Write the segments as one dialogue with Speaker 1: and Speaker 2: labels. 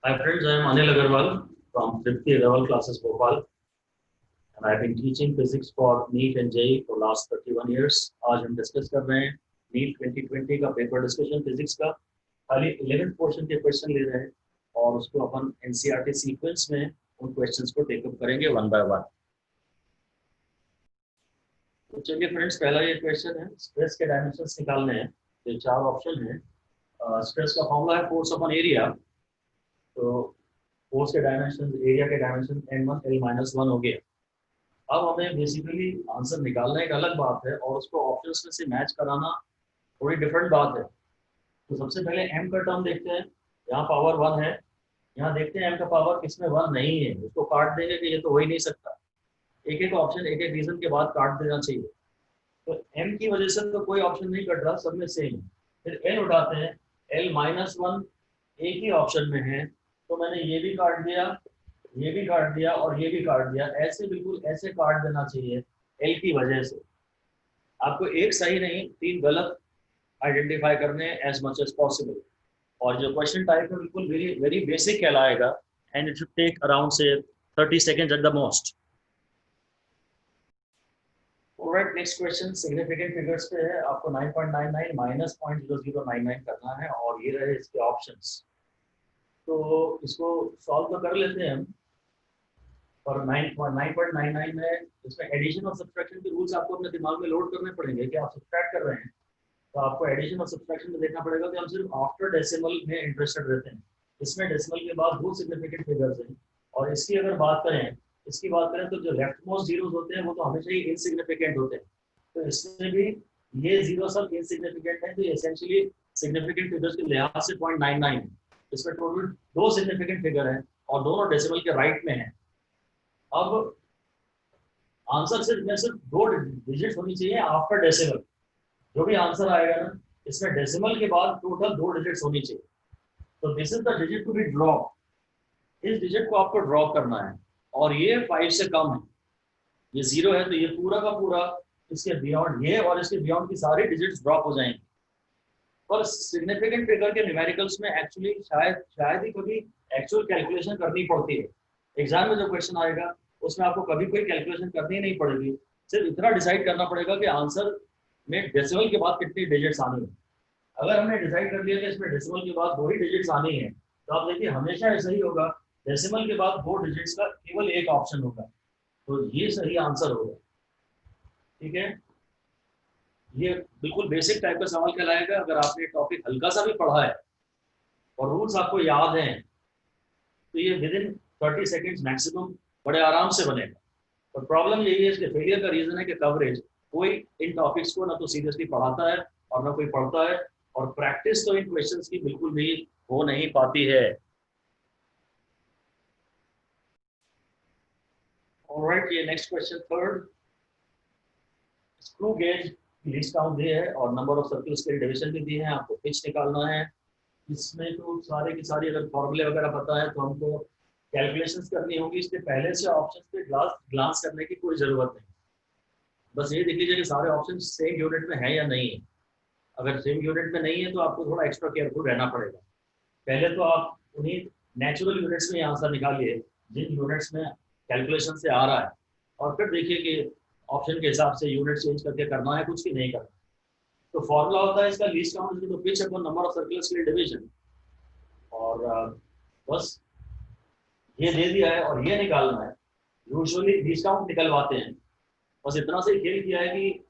Speaker 1: Hi friends, I am Anil Agarwal from 50 level classes Bhopal and I have been teaching physics for NEET and JEE for last 31 years. आज हम discuss कर रहे हैं NEET 2020 का paper discussion physics का खाली 11th portion के question ले रहे हैं और उसको अपन एनसीईआरटी सीक्वेंस में उन क्वेश्चंस को टेकअप करेंगे वन बाय वन। तो चलिए फ्रेंड्स, पहला ये क्वेश्चन है, स्ट्रेस के डायमेंशंस निकालने हैं। ये चार ऑप्शन है। स्ट्रेस का फॉर्मूला है फोर्स अपॉन एरिया। तो फोर्स के डायमेंशन, एरिया के डायमेंशन n1 l-1 हो गया। अब हमें बेसिकली आंसर निकालना एक अलग बात है और उसको ऑप्शंस में से मैच कराना थोड़ी डिफरेंट बात है। तो सबसे पहले m का टर्म देखते हैं। यहाँ पावर 1 है, यहाँ देखते हैं m का पावर किसमें 1 नहीं है, उसको काट देंगे कि ये तो हो ही नहीं सकता। एक एक ऑप्शन एक एक रीजन के बाद काट देना चाहिए। तो m की वजह से तो कोई ऑप्शन नहीं कट रहा, सब में सेम। फिर l उठाते हैं, l-1 एक ही ऑप्शन में है, तो मैंने ये भी काट दिया, ये भी काट दिया और ये भी काट दिया। ऐसे बिल्कुल ऐसे काट देना चाहिए एल की वजह से। आपको एक सही नहीं, तीन गलत आइडेंटिफाई करने एज मच एज पॉसिबल। और जो क्वेश्चन टाइप है बिल्कुल वेरी वेरी बेसिक कहलाएगा and it should take around से 30 seconds at the most. Alright, next question significant figures पे है। आपको 9.99 माइनस 0.0099 करना है और ये रहे इसके ऑप्शंस। तो इसको सॉल्व तो कर लेते हैं हम। और 9.99 में इसमें एडिशन और सब्सट्रैक्शन के रूल्स आपको अपने दिमाग में लोड करने पड़ेंगे कि आप सब्सट्रैक्ट कर रहे हैं। तो आपको एडिशन और सब्सट्रैक्शन में देखना पड़ेगा कि हम सिर्फ आफ्टर डेसिमल में इंटरेस्टेड रहते हैं। इसमें डेसिमल के बाद दो सिग्निफिकेंट फिगर्स हैं और इसकी अगर बात करें, तो जो लेफ्ट मोस्ट जीरोस होते हैं वो तो हमेशा ही इनसिग्निफिकेंट होते हैं। तो इसमें भी ये जीरो सब इनसिग्निफिकेंट है, तो एसेंशियली सिग्निफिकेंट फिगर्स के लिहाज से 0.99 है। इसमें टोटल दो सिग्निफिकेंट फिगर है और दोनों डेसिमल के राइट में है। अब आंसर सिर्फ दो डिजिट होनी चाहिए आफ्टर डेसिमल। जो भी आंसर आएगा ना, इसमें डेसिमल के बाद टोटल दो डिजिट्स होनी चाहिए। तो this is the digit to be drop. इस डिजिट को आपको ड्रॉप करना है और ये 5 से कम है। ये 0 है तो ये पूरा का पूरा इसके बियॉन्ड, ये और इसके बियॉन्ड की सारी डिजिट्स ड्रॉप हो जाएंगी। पर सिग्निफिकेंट फिगर के न्यूमेरिकल्स में एक्चुअली शायद ही कभी एक्चुअल कैलकुलेशन करनी पड़ती है। एग्जाम में जो क्वेश्चन आएगा उसमें आपको कभी कोई कैलकुलेशन करनी नहीं पड़ेगी। सिर्फ इतना डिसाइड करना पड़ेगा कि आंसर में डेसिमल के बाद कितनी डिजिट्स आनी है। अगर हमने डिसाइड कर लिया कि इसमें डेसिमल के बाद दो ही डिजिट्स आनी है, तो आप देखिए हमेशा ऐसा ही होगा, डेसिमल के बाद दो डिजिट्स का केवल एक ऑप्शन होगा। तो ये सही आंसर होगा। ठीक है, ये बिल्कुल बेसिक टाइप का सवाल कहलाएगा। अगर आपने टॉपिक हल्का सा भी पढ़ा है और रूल्स आपको याद हैं तो ये विद इन 30 सेकेंड्स मैक्सिमम बड़े आराम से बनेगा। और प्रॉब्लम यही है, इसके फेलियर का रीजन है कि कवरेज, कोई इन टॉपिक्स को ना तो सीरियसली पढ़ाता है और ना कोई पढ़ता है, और प्रैक्टिस तो इन क्वेश्चंस की बिल्कुल भी हो नहीं पाती है। ऑलराइट, ये next question third, screw gauge list count दी है और नंबर ऑफ सर्कल्स के डिवीजन भी दिए हैं। आपको पिच निकालना है। इसमें तो सारे की सारी अगर फॉर्मूले वगैरह पता है तो हमको कैलकुलेशंस करनी होगी। इसके पहले से ऑप्शंस पे ग्लांस करने की कोई जरूरत नहीं। बस ये देख लीजिए कि सारे ऑप्शन सेम यूनिट में है या नहीं है। अगर सेम यूनिट में नहीं है तो आपको थोड़ा एक्स्ट्रा केयरफुल रहना पड़ेगा। पहले तो आप उन्हीं नेचुरल यूनिट्स में आंसर निकालिए जिन यूनिट्स में कैलकुलेशन से आ रहा है, और फिर देखिए कि ऑप्शन के हिसाब से यूनिट चेंज करके करना है कुछ कि नहीं करना। तो फॉर्मूला होता है इसका लीस्ट काउंट तो pitch upon number of circles के डिवीजन। और बस ये दे दिया है और ये निकालना है। यूजुअली लीस्ट काउंट निकलवाते हैं, बस इतना से खेल किया है कि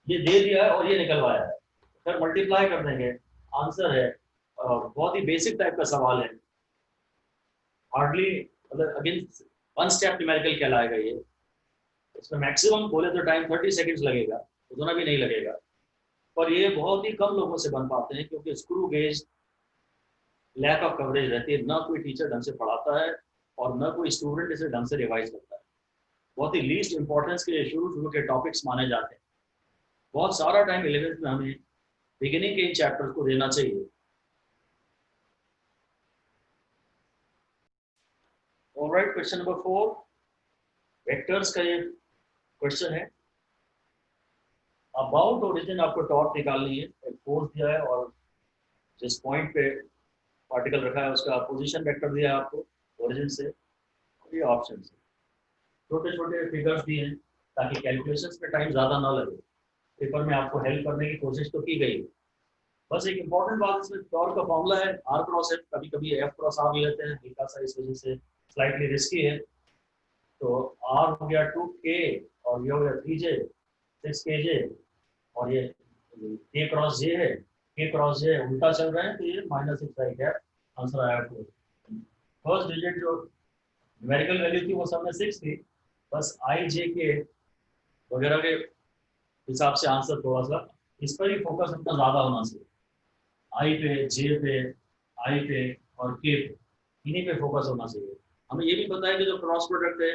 Speaker 1: ये दे दिया है और ये निकलवाया है, फिर मल्टीप्लाई कर देंगे, आंसर है। बहुत ही बेसिक टाइप का सवाल है। हार्डली मतलब अगेन वन स्टेप न्यूमेरिकल कहलाएगा ये। इसमें मैक्सिमम बोले तो टाइम 30 सेकेंड्स लगेगा, उतना भी नहीं लगेगा। पर ये बहुत ही कम लोगों से बन पाते हैं क्योंकि screw gauge lack of coverage रहती है। ना कोई टीचर ढंग से पढ़ाता है और ना कोई स्टूडेंट इसे ढंग से रिवाइज करता है। बहुत ही लीस्ट इंपॉर्टेंस के शुरू के टॉपिक्स माने जाते हैं। बहुत सारा टाइम 11th में हमें बिगिनिंग के इन चैप्टर्स को देना चाहिए। ऑलराइट, क्वेश्चन नंबर 4 वेक्टर्स का ये क्वेश्चन है। अबाउट ओरिजिन आपको टॉर्क निकालनी है। एक फोर्स दिया है और जिस पॉइंट पे पार्टिकल रखा है, उसका पोजीशन वेक्टर दिया है आपको ओरिजिन से, और ये ऑप्शन से। छोटे छोटे फिगर्स दिए हैं ताकि कैलकुलेशंस में टाइम ज़्यादा ना लगे। पेपर में आपको हेल्प करने की कोशिश तो की गई है। बस एक इंपॉर्टेंट बात इसमें टॉर्क का फॉर्मूला है आर क्रॉस एफ, कभी कभी एफ क्रॉस आर लेते हैं, हल्का सा इस वजह से स्लाइटली रिस्की है। तो आर हो गया 2k और ये हो गया 3j 6kj, और ये k क्रॉस j है, k क्रॉस j उल्टा चल रहा है तो ये -6 राइट है, आंसर आया 4। फर्स्ट डिजिट जो न्यूमेरिकल वैल्यू थी वो सब में 6 थी, बस आई जे के वगैरह के हिसाब से आंसर थोड़ा सा इस पर ही फोकस अपना ज़्यादा होना चाहिए। आई पे, जे पे, आई पे और के पे, इन्हीं पे फोकस होना चाहिए। हमें ये भी पता है कि जो क्रॉस प्रोडक्ट है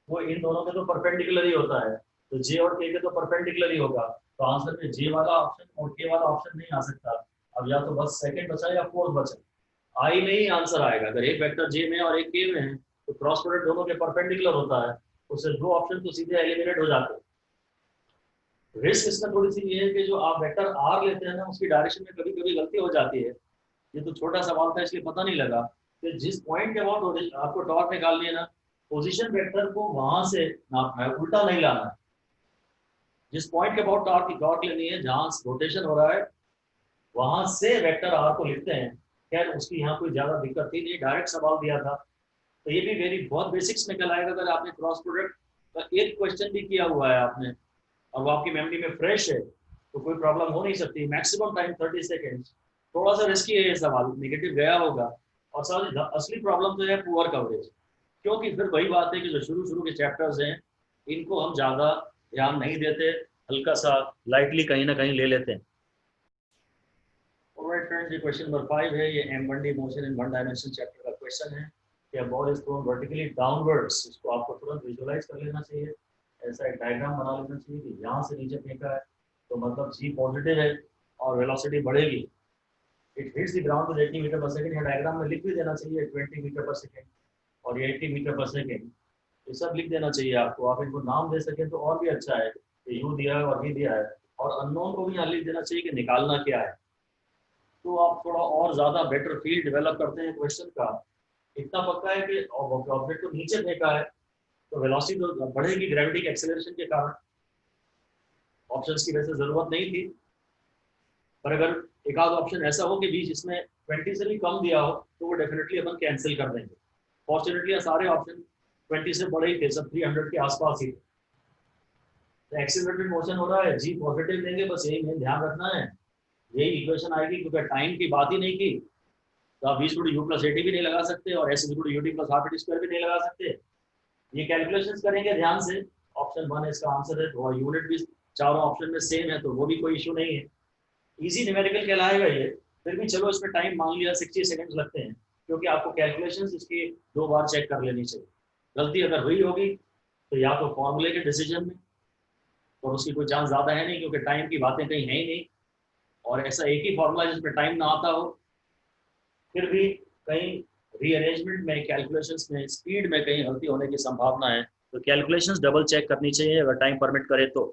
Speaker 1: वो इन दोनों के तो परपेंडिकुलर ही होता है, तो जे और के तो परपेंडिकुलर ही होगा, तो आंसर में जे वाला ऑप्शन और के वाला ऑप्शन नहीं आ सकता। अब या तो बस सेकंड बचा या फोर्थ बचा, आई में ही आंसर आएगा। अगर एक वेक्टर जे में और एक के में है तो क्रॉस प्रोडक्ट दोनों के परपेंडिकुलर होता है, उससे दो ऑप्शन तो सीधे एलिमिनेट हो जाते हैं। रिस्क इसमें थोड़ी सी ये है कि जो आप वेक्टर आर लेते हैं ना उसकी डायरेक्शन में कभी कभी गलती हो जाती है। ये तो छोटा सवाल था इसलिए पता नहीं लगा कि जिस पॉइंट के अबाउट आपको टॉर्क निकालनी है ना, पोजीशन वेक्टर को वहां से नापना है, उल्टा नहीं लाना है। जिस पॉइंट के अबाउट टॉर्क लेनी है, जहां रोटेशन हो रहा है, वहां से वेक्टर आर को लिखते हैं। खैर उसकी यहाँ कोई ज्यादा दिक्कत थी नहीं, डायरेक्ट सवाल दिया था, तो ये भी वेरी बहुत बेसिक्स में कहलाएगा। अगर आपने क्रॉस प्रोडक्ट का एक क्वेश्चन भी किया हुआ है आपने और वो आपकी मेमोरी में फ्रेश है तो कोई प्रॉब्लम हो नहीं सकती। Maximum time 30 second. थोड़ा सा रिस्की है ये सवाल, नेगेटिव गया होगा। और सर असली प्रॉब्लम तो है पुअर कवरेज, क्योंकि फिर वही बात है कि जो शुरू शुरू के चैप्टर्स हैं इनको हम ज़्यादा ध्यान नहीं देते, हल्का सा लाइटली कहीं ना कहीं ले लेते हैं। ऑलराइट फ्रेंड्स, ये क्वेश्चन नंबर 5 है, ये M1D motion in one dimension chapter का क्वेश्चन है कि ball is thrown vertically downwards. इसको आपको तुरंत विजुअलाइज कर लेना चाहिए, ऐसा एक डायग्राम बना लेना चाहिए कि यहाँ से नीचे फेंका है तो मतलब जी पॉजिटिव है और वेलोसिटी बढ़ेगी। It hits the ground with 80 metre per second. ये डायग्राम में लिख भी देना चाहिए 20 मीटर पर सेकंड और ये 80 मीटर पर सेकंड, ये सब लिख देना चाहिए आपको। आप इनको नाम दे सकें तो और भी अच्छा है कि यू दिया है और भी दिया है, और अननोन को भी यहाँ लिख देना चाहिए कि निकालना क्या है, तो आप थोड़ा और ज़्यादा बेटर फील डेवलप करते हैं क्वेश्चन का। इतना पक्का है कि ऑब्जेक्ट को नीचे फेंका है तो वेलोसिटी तो बढ़ेगी ग्रेविटी के एक्सेलरेशन के कारण। ऑप्शंस की वैसे जरूरत नहीं थी, पर अगर एक आध ऑप्शन ऐसा हो कि बीच जिसमें 20 से भी कम दिया हो तो वो डेफिनेटली अपन कैंसिल कर देंगे। फॉर्चुनेटली सारे ऑप्शन 20 से बड़े ही थे, सब 300 के आसपास ही थे। तो एक्सीलरेटेड मोशन हो रहा है, जी पॉजिटिव देंगे, बस यही मेन ध्यान रखना है। यही इक्वेशन आएगी, क्योंकि टाइम की बात ही नहीं की तो आप v/u+at भी नहीं लगा सकते और s/ut+half-a² भी नहीं लगा सकते। ये कैलकुलेशंस करेंगे ध्यान से। ऑप्शन 1 इसका आंसर है, तो यूनिट भी चारों ऑप्शन में सेम है तो वो भी कोई इशू नहीं है। इजी न्यूमेरिकल कहलाएगा ये। फिर भी चलो इसमें टाइम मान लिया 60 सेकंड्स लगते हैं, क्योंकि आपको कैलकुलेशंस इसकी 2 बार चेक कर लेनी चाहिए। गलती अगर हुई होगी तो या तो फॉर्मूले के डिसीजन में, और उसकी कोई चांस ज़्यादा है नहीं क्योंकि टाइम की बातें कहीं है ही नहीं, और ऐसा एक ही फॉर्मूला जिसमें टाइम ना आता हो। फिर भी कहीं रीअरेंजमेंट में, कैलकुलेशंस में, स्पीड में कहीं गलती होने की संभावना है, तो कैलकुलेशंस डबल चेक करनी चाहिए अगर टाइम परमिट करे तो।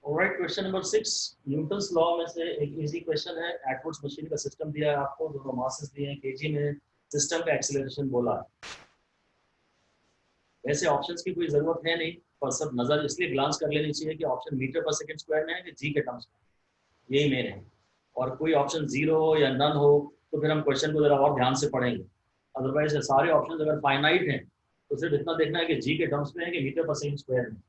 Speaker 1: Alright, question number 6 Newton's law में से एक इजी क्वेश्चन है। एटवुड्स मशीन का सिस्टम दिया है आपको, दोनों मासेस दिए हैं केजी में, सिस्टम का एक्सीलरेशन बोला है। वैसे ऑप्शंस की कोई जरूरत है नहीं, पर सब नजर इसलिए ग्लांस कर लेनी चाहिए कि option metre per second square में है कि जी के टर्म्स में, यही मेन है। और कोई ऑप्शन जीरो हो या नन हो तो फिर हम क्वेश्चन को जरा और ध्यान से पढ़ेंगे। अदरवाइज सारे ऑप्शन अगर फाइनाइट हैं तो सिर्फ इतना देखना है कि जी के टर्म्स में है कि मीटर पर सेकंड स्क्वायर में।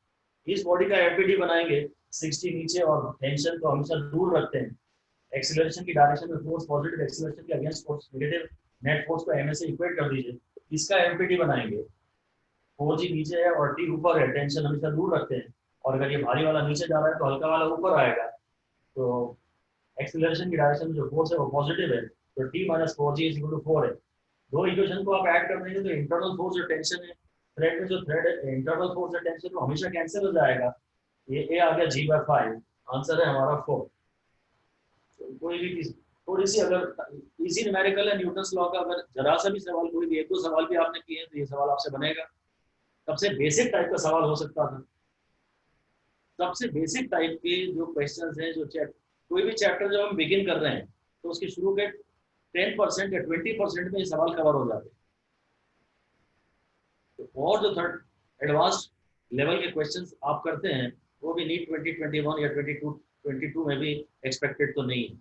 Speaker 1: इस बॉडी का एफबीडी बनाएंगे, 60 नीचे और टेंशन को हमेशा दूर रखते हैं। एक्सीलरेशन की डायरेक्शन में फोर्स पॉजिटिव, एक्सीलरेशन के against force negative, net force को एम से इक्वेट कर दीजिए। इसका एफबीडी बनाएंगे। 4G नीचे है और T ऊपर है, टेंशन हमेशा दूर रखते हैं, और अगर ये भारी वाला नीचे जा रहा है तो हल्का वाला ऊपर आएगा। तो एक्सीलरेशन की डायरेक्शन में जो फोर्स है वो पॉजिटिव है, तो T-4G = 4 है। दो इक्वेशन को आप ऐड कर देंगे तो इंटरनल फोर्स जो टेंशन है थ्रेड में, जो थ्रेड है इंटरनल फोर्स है टेंशन, वो हमेशा कैंसिल हो जाएगा। ये ए आ गया G/5, आंसर है हमारा 4। तो कोई भी चीज थोड़ी सी अगर इजी न्यूमेरिकल है न्यूटन्स लॉ का, अगर जरा सा भी सवाल, कोई भी एक दो सवाल भी आपने किए हैं तो ये सवाल आपसे बनेगा। सबसे बेसिक टाइप का सवाल हो सकता था। सबसे बेसिक टाइप के जो क्वेश्चंस हैं, जो कोई भी चैप्टर जब हम बिगिन कर रहे हैं तो उसके शुरू के 10% या 20% में ये सवाल कवर हो जाते हैं। तो और जो थर्ड एडवांस्ड लेवल के क्वेश्चंस आप करते हैं वो भी नीट 2021 या 22 में भी एक्सपेक्टेड तो नहीं है।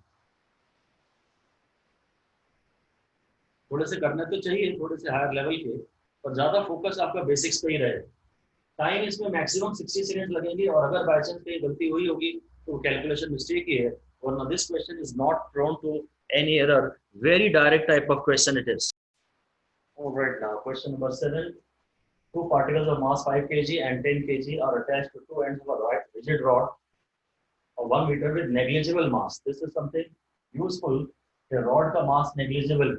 Speaker 1: थोड़े से करने तो चाहिए, थोड़े से हायर लेवल के, पर ज़्यादा फोकस आपका बेसिक्स पे ही रहे। टाइम इसमें मैक्सिमम 60 सेकेंड लगेंगे, और अगर बाई चांस कहीं गलती हुई होगी तो कैलकुलेशन मिस्टेक ही है, वरना this question is not prone to any error, very direct type of question it is. Alright, now question number 7. Two particles of mass 5 kg and 10 kg are attached to two ends of a rigid rod of 1 meter with negligible mass. This is something useful. The rod का mass negligible,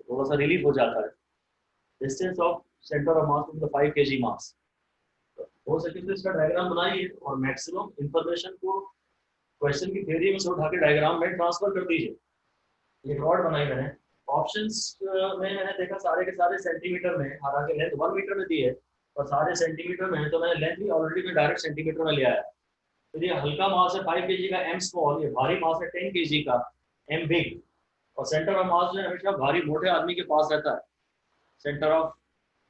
Speaker 1: थोड़ा सा relief हो जाता है। Distance of center of mass from the 5 kg mass. हो सके तो इसका डायग्राम बनाइए और मैक्सिमम इंफॉर्मेशन को क्वेश्चन की थ्योरी में से उठा के डायग्राम में ट्रांसफर कर दीजिए। ये रॉड बनाई मैंने, ऑप्शंस में मैंने देखा सारे के सारे सेंटीमीटर में, हालांकि लेंथ 1 मीटर में दी है और सारे सेंटीमीटर में है, तो मैंने लेंथ भी ऑलरेडी में डायरेक्ट सेंटीमीटर में लिया है। तो ये हल्का मास है 5 kg का m स्मॉल, ये भारी मास है 10 kg का m बिग, और सेंटर ऑफ मास जो है हमेशा भारी मोटे आदमी के पास रहता है। Centre of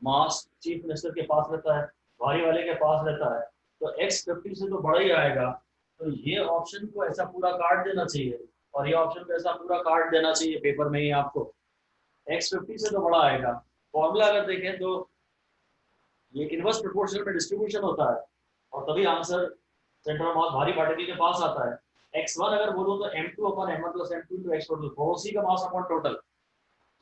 Speaker 1: mass chief minister के पास रहता है, भारी वाले के पास रहता है, तो x50 से तो बड़ा ही आएगा। तो ये ऑप्शन को ऐसा पूरा काट देना चाहिए, और ये ऑप्शन को ऐसा पूरा काट देना चाहिए पेपर में ही आपको, x50 से तो बड़ा आएगा। फॉर्मूला अगर देखें तो ये इनवर्स प्रोपोर्शनल में डिस्ट्रीब्यूशन होता है, और तभी आंसर सेंटर ऑफ मास भारी पार्टिकल के पास आता है। x1 अगर बोलूं तो m2 upon m1 plus m2 into x total, पड़ोसी का मास अपॉन टोटल।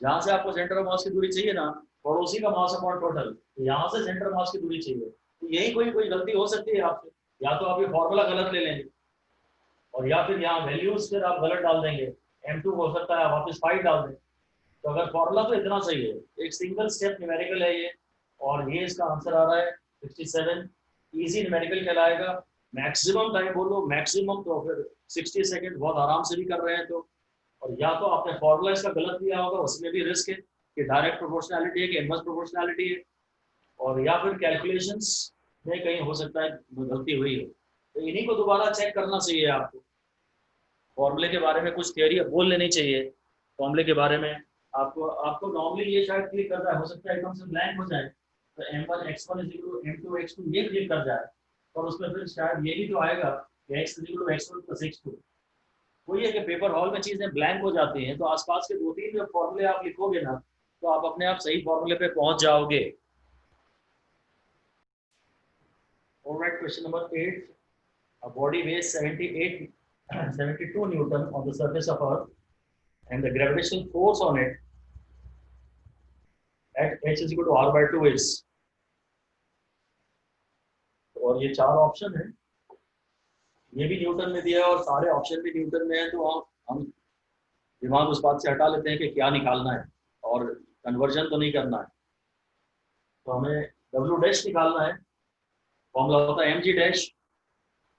Speaker 1: जहां से आपको सेंटर ऑफ मास की दूरी चाहिए ना, पड़ोसी का मास अपॉन टोटल, तो यहाँ से सेंटर ऑफ मास की दूरी चाहिए। तो यही कोई गलती हो सकती है आपसे, या तो आप ये फॉर्मूला गलत ले लेंगे, और या फिर यहाँ वैल्यूज फिर आप गलत डाल देंगे, m2 हो सकता है वापस 5 डाल दें। तो अगर फॉर्मूला तो इतना सही है, एक सिंगल स्टेप न्यूमेरिकल है ये, और ये इसका आंसर आ रहा है 67। इजी न्यूमेरिकल कहलाएगा। मैक्सिमम टाइम बोलो, मैक्सिमम तो फिर 60 सेकंड बहुत आराम से भी कर रहे हैं तो, और या तो आपने फॉर्मूला इसका गलत दिया होगा, उसमें भी रिस्क है कि डायरेक्ट प्रोपोर्शनैलिटी है कि इनवर्स प्रोपोर्शनैलिटी है, और या फिर कैलकुलेशंस में कहीं हो सकता है गलती हुई हो। तो इन्हीं को दोबारा चेक करना चाहिए आपको। फॉर्मूले के बारे में कुछ थियरी बोल लेनी चाहिए, फॉर्मूले के बारे में आपको नॉर्मली ये शायद क्लिक कर जाए, हो सकता है एकदम से ब्लैंक हो जाए, तो m1 x1 m2 x2 ये क्लिक कर जाए, और उसमें फिर शायद ये भी तो आएगा कि x x1 plus x2। वही है कि पेपर हॉल में चीजें ब्लैंक हो जाती हैं, तो आसपास के 2-3 जो फॉर्मूले आप लिखोगे ना, तो आप अपने आप सही फॉर्मूले पे पहुंच जाओगे। Alright, question number 8. A body weighs 72 Newton on the surface of Earth, and the gravitational force on it at h is equal to r by 2 is, और ये 4 ऑप्शन है, ये भी न्यूटन में दिया है और सारे ऑप्शन भी न्यूटन में है, तो हम दिमाग उस बात से हटा लेते हैं कि क्या निकालना है, और कन्वर्जन तो नहीं करना है। तो हमें W डैश निकालना है, फॉर्मूला होता है mg डैश,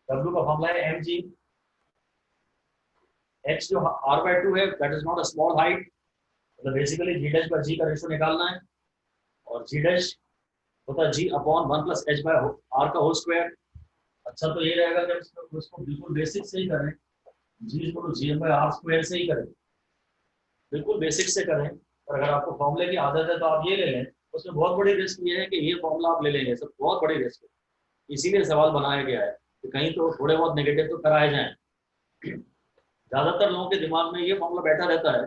Speaker 1: W का फॉर्मूला है mg, h जो r by 2 है that is not a small height, मतलब बेसिकली g डैश पर g का रेशो निकालना है, और g डैश होता है g upon 1 plus h by r का होल स्क्वायर। अच्छा तो ये रहेगा कि उसको बिल्कुल बेसिक से ही करें, g इसको gm बाय r स्क्वायर से ही करें, बिल्कुल बेसिक से करें। और अगर आपको फॉर्मूले की आदत है तो आप ये ले लें, उसमें बहुत बड़ी रिस्क ये है कि ये फॉर्मूला आप ले लेंगे, सब बहुत बड़ी रिस्क है, इसीलिए सवाल बनाया गया है कि कहीं तो थोड़े बहुत नेगेटिव तो कराए जाएं। ज़्यादातर लोगों के दिमाग में ये फॉर्मूला बैठा रहता है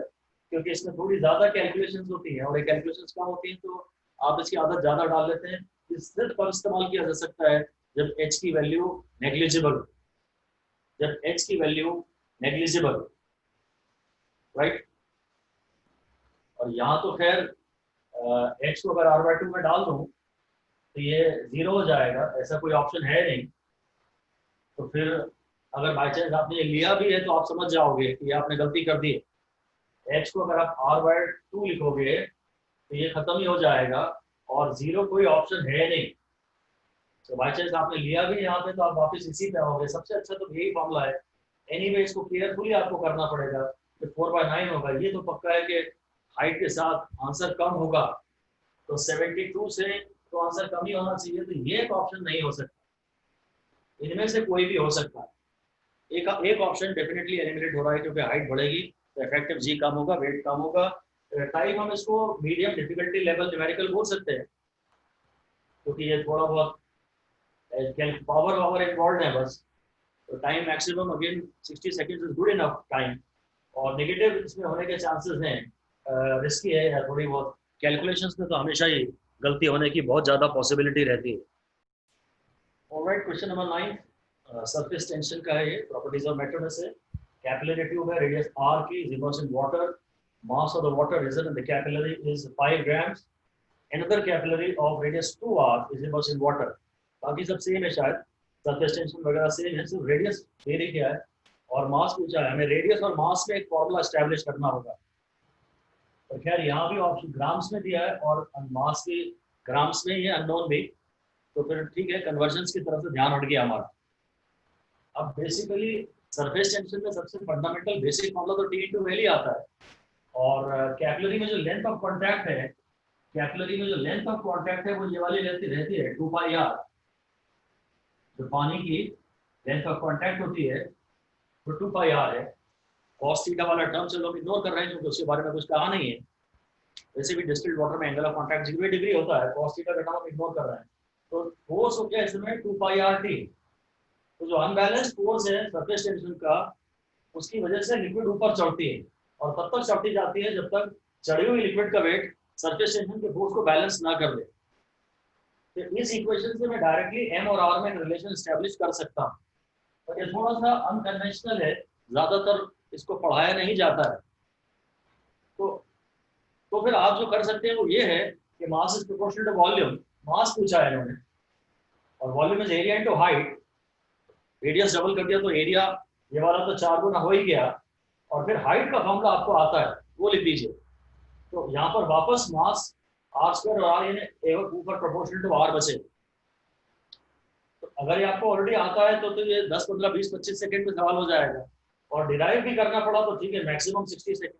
Speaker 1: क्योंकि इसमें थोड़ी ज़्यादा कैलकुलेशंस होती हैं, और ये कैलकुलेशंस कम होती हैं तो आप इसकी आदत ज़्यादा डाल लेते हैं। इस सिर्फ तब इस्तेमाल किया जा सकता है जब h की वैल्यू नेग्लिजिबल, जब h की वैल्यू नेग्लिजिबल, राइट। और यहाँ तो खैर h को अगर r/2 में डाल दूँ तो ये 0 हो जाएगा, ऐसा कोई ऑप्शन है नहीं। तो फिर अगर बाई चांस आपने लिया भी है तो आप समझ जाओगे कि आपने गलती कर दी है। h को अगर आप r/2 लिखोगे तो ये खत्म ही हो जाएगा, और 0 कोई ऑप्शन है नहीं। तो बाई चांस आपने लिया भी यहाँ पे तो आप वापस इसी पे आओगे। सबसे अच्छा तो यही मामला है। एनीवे इसको केयरफुली आपको करना पड़ेगा। तो 4/9 होगा, ये तो पक्का है कि हाइट के साथ आंसर कम होगा, तो 72 से तो आंसर कम ही होना चाहिए, तो ये एक ऑप्शन नहीं हो सकता, इनमें से कोई भी हो सकता है। एक ऑप्शन डेफिनेटली एलिमिनेट हो रहा है क्योंकि हाइट बढ़ेगी तो इफेक्टिव जी कम होगा, वेट कम होगा। टाइप हम इसको मीडियम डिफिकल्टी लेवल न्यूमेरिकल बोल सकते हैं क्योंकि ये थोड़ा बहुत पावर वावर इन्वॉल्व है बस। तो time maximum again 60 seconds is good enough time. और नेगेटिव इसमें होने के चांसेस हैं, रिस्की है या थोड़ी बहुत। कैलकुलेशंस में तो हमेशा ही गलती होने की बहुत ज़्यादा पॉसिबिलिटी रहती है। Alright, question number 9 surface tension का है ये, प्रॉपर्टीज ऑफ मैटर में से। कैपिलरी ट्यूब है, रेडियस r की, is immersed in water, mass of the water region in the capillary is 5 grams, another capillary of radius 2r is immersed in water। बाकी सब same है शायद, surface tension वगैरह same है, सिर्फ radius very किया है और मास पूछा है। हमें रेडियस और मास में एक फॉर्मूला एस्टैब्लिश करना होगा। तो खैर यहाँ भी ऑप्शन ग्राम्स में दिया है और मास भी ग्राम्स में ही है, अननोन भी, तो फिर ठीक है, कन्वर्जन्स की तरफ से ध्यान हट गया हमारा। अब बेसिकली सरफेस टेंशन में सबसे फंडामेंटल बेसिक फॉर्मूला तो टी इंटू एल ही आता है। और कैपिलरी में जो लेंथ ऑफ कॉन्टैक्ट है, कैपिलरी में जो लेंथ ऑफ कॉन्टैक्ट है वो ये वाली रहती है 2 पाई आर। जो पानी की लेंथ ऑफ कॉन्टैक्ट होती है वो 2 पाई आर है। कॉस थीटा वाला टर्म से लोग इग्नोर कर रहे हैं क्योंकि उसके बारे में कुछ कहा नहीं है। वैसे भी डिस्टिल्ड वाटर में एंगल ऑफ कॉन्टैक्ट 0 डिग्री होता है, कॉस थीटा का टर्म हम इग्नोर कर रहे हैं। तो फोर्स हो गया इसमें 2 पाई आर टी। तो जो अनबैलेंस फोर्स है सरफेस टेंशन का, उसकी वजह से लिक्विड ऊपर चढ़ती है और तब तक चढ़ती जाती है जब तक चढ़ी हुई लिक्विड का वेट सरफेस टेंशन के फोर्स को बैलेंस ना कर ले। तो इस इक्वेशन से मैं डायरेक्टली एम और आर में रिलेशन एस्टेब्लिश कर सकता हूँ। पर ये थोड़ा सा अनकन्वेंशनल है, ज्यादातर इसको पढ़ाया नहीं जाता है। तो फिर आप जो कर सकते हैं वो ये है कि mass is proportional to volume. Mass पूछा है इन्होंने और volume is area into height. Radius double कर दिया तो एरिया ये वाला तो 4 गुना हो ही गया, और फिर हाइट का फॉर्मूला आपको आता है वो लिख दीजिए। तो यहाँ पर वापस मास आर स्क्वायर और आर यानी ऊपर प्रोपोर्शनल टू आर बचे। तो अगर ये आपको ऑलरेडी आता है तो ये 10, 15, 20, 25 सेकंड में सवाल हो जाएगा, और डिराइव भी करना पड़ा तो ठीक है, मैक्सिमम 60 सेकंड।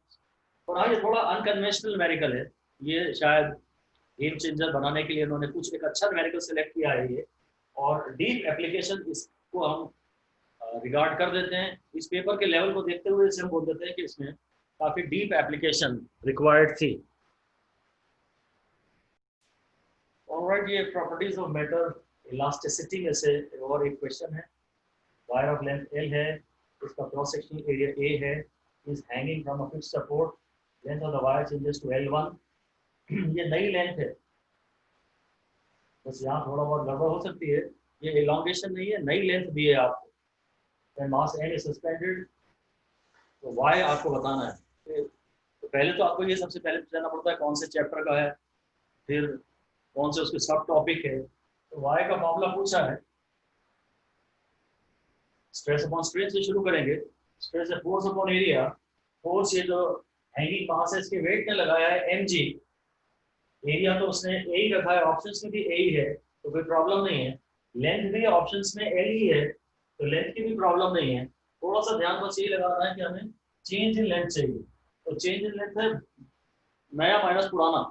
Speaker 1: और हाँ, ये थोड़ा अनकन्वेंशनल न्यूमेरिकल है, ये शायद गेम चेंजर बनाने के लिए इन्होंने कुछ एक अच्छा न्यूमेरिकल सेलेक्ट किया है ये, और डीप एप्लीकेशन इसको हम रिगार्ड कर देते हैं। इस पेपर के लेवल को देखते हुए इसे हम बोल देते हैं कि इसमें काफी डीप एप्लीकेशन रिक्वायर्ड थी। ऑलराइट, ये प्रॉपर्टीज ऑफ मैटर इलास्टिसिटी में से और एक क्वेश्चन है। वायर ऑफ लेंथ एल है, इसका क्रॉस सेक्शनल एरिया ए है, is hanging from a fixed support, length of the wire changes to L1। ये नई लेंथ है, बस यहाँ थोड़ा बहुत गड़बड़ हो सकती है, ये एलोंगेशन नहीं है, नई लेंथ दी है आपको। मास n इज सस्पेंडेड, तो y आपको बताना है। तो पहले तो आपको ये सबसे पहले जाना पड़ता है कौन से चैप्टर का है, फिर कौन से उसके सब टॉपिक है। तो y का फॉर्मूला पूछा है, स्ट्रेस अपॉन स्ट्रेन से शुरू करेंगे। स्ट्रेस है फोर्स अपॉन एरिया। फोर्स ये जो हैंगिंग मास है इसके वेट ने लगाया है mg। एरिया तो उसने ए ही रखा है, ऑप्शंस में भी ए ही है तो कोई प्रॉब्लम नहीं है। लेंथ भी ऑप्शंस में एल ही है तो लेंथ की भी प्रॉब्लम नहीं है। थोड़ा सा ध्यान बस ये लगाना है कि हमें चेंज इन लेंथ चाहिए। तो चेंज इन लेंथ है नया माइनस पुराना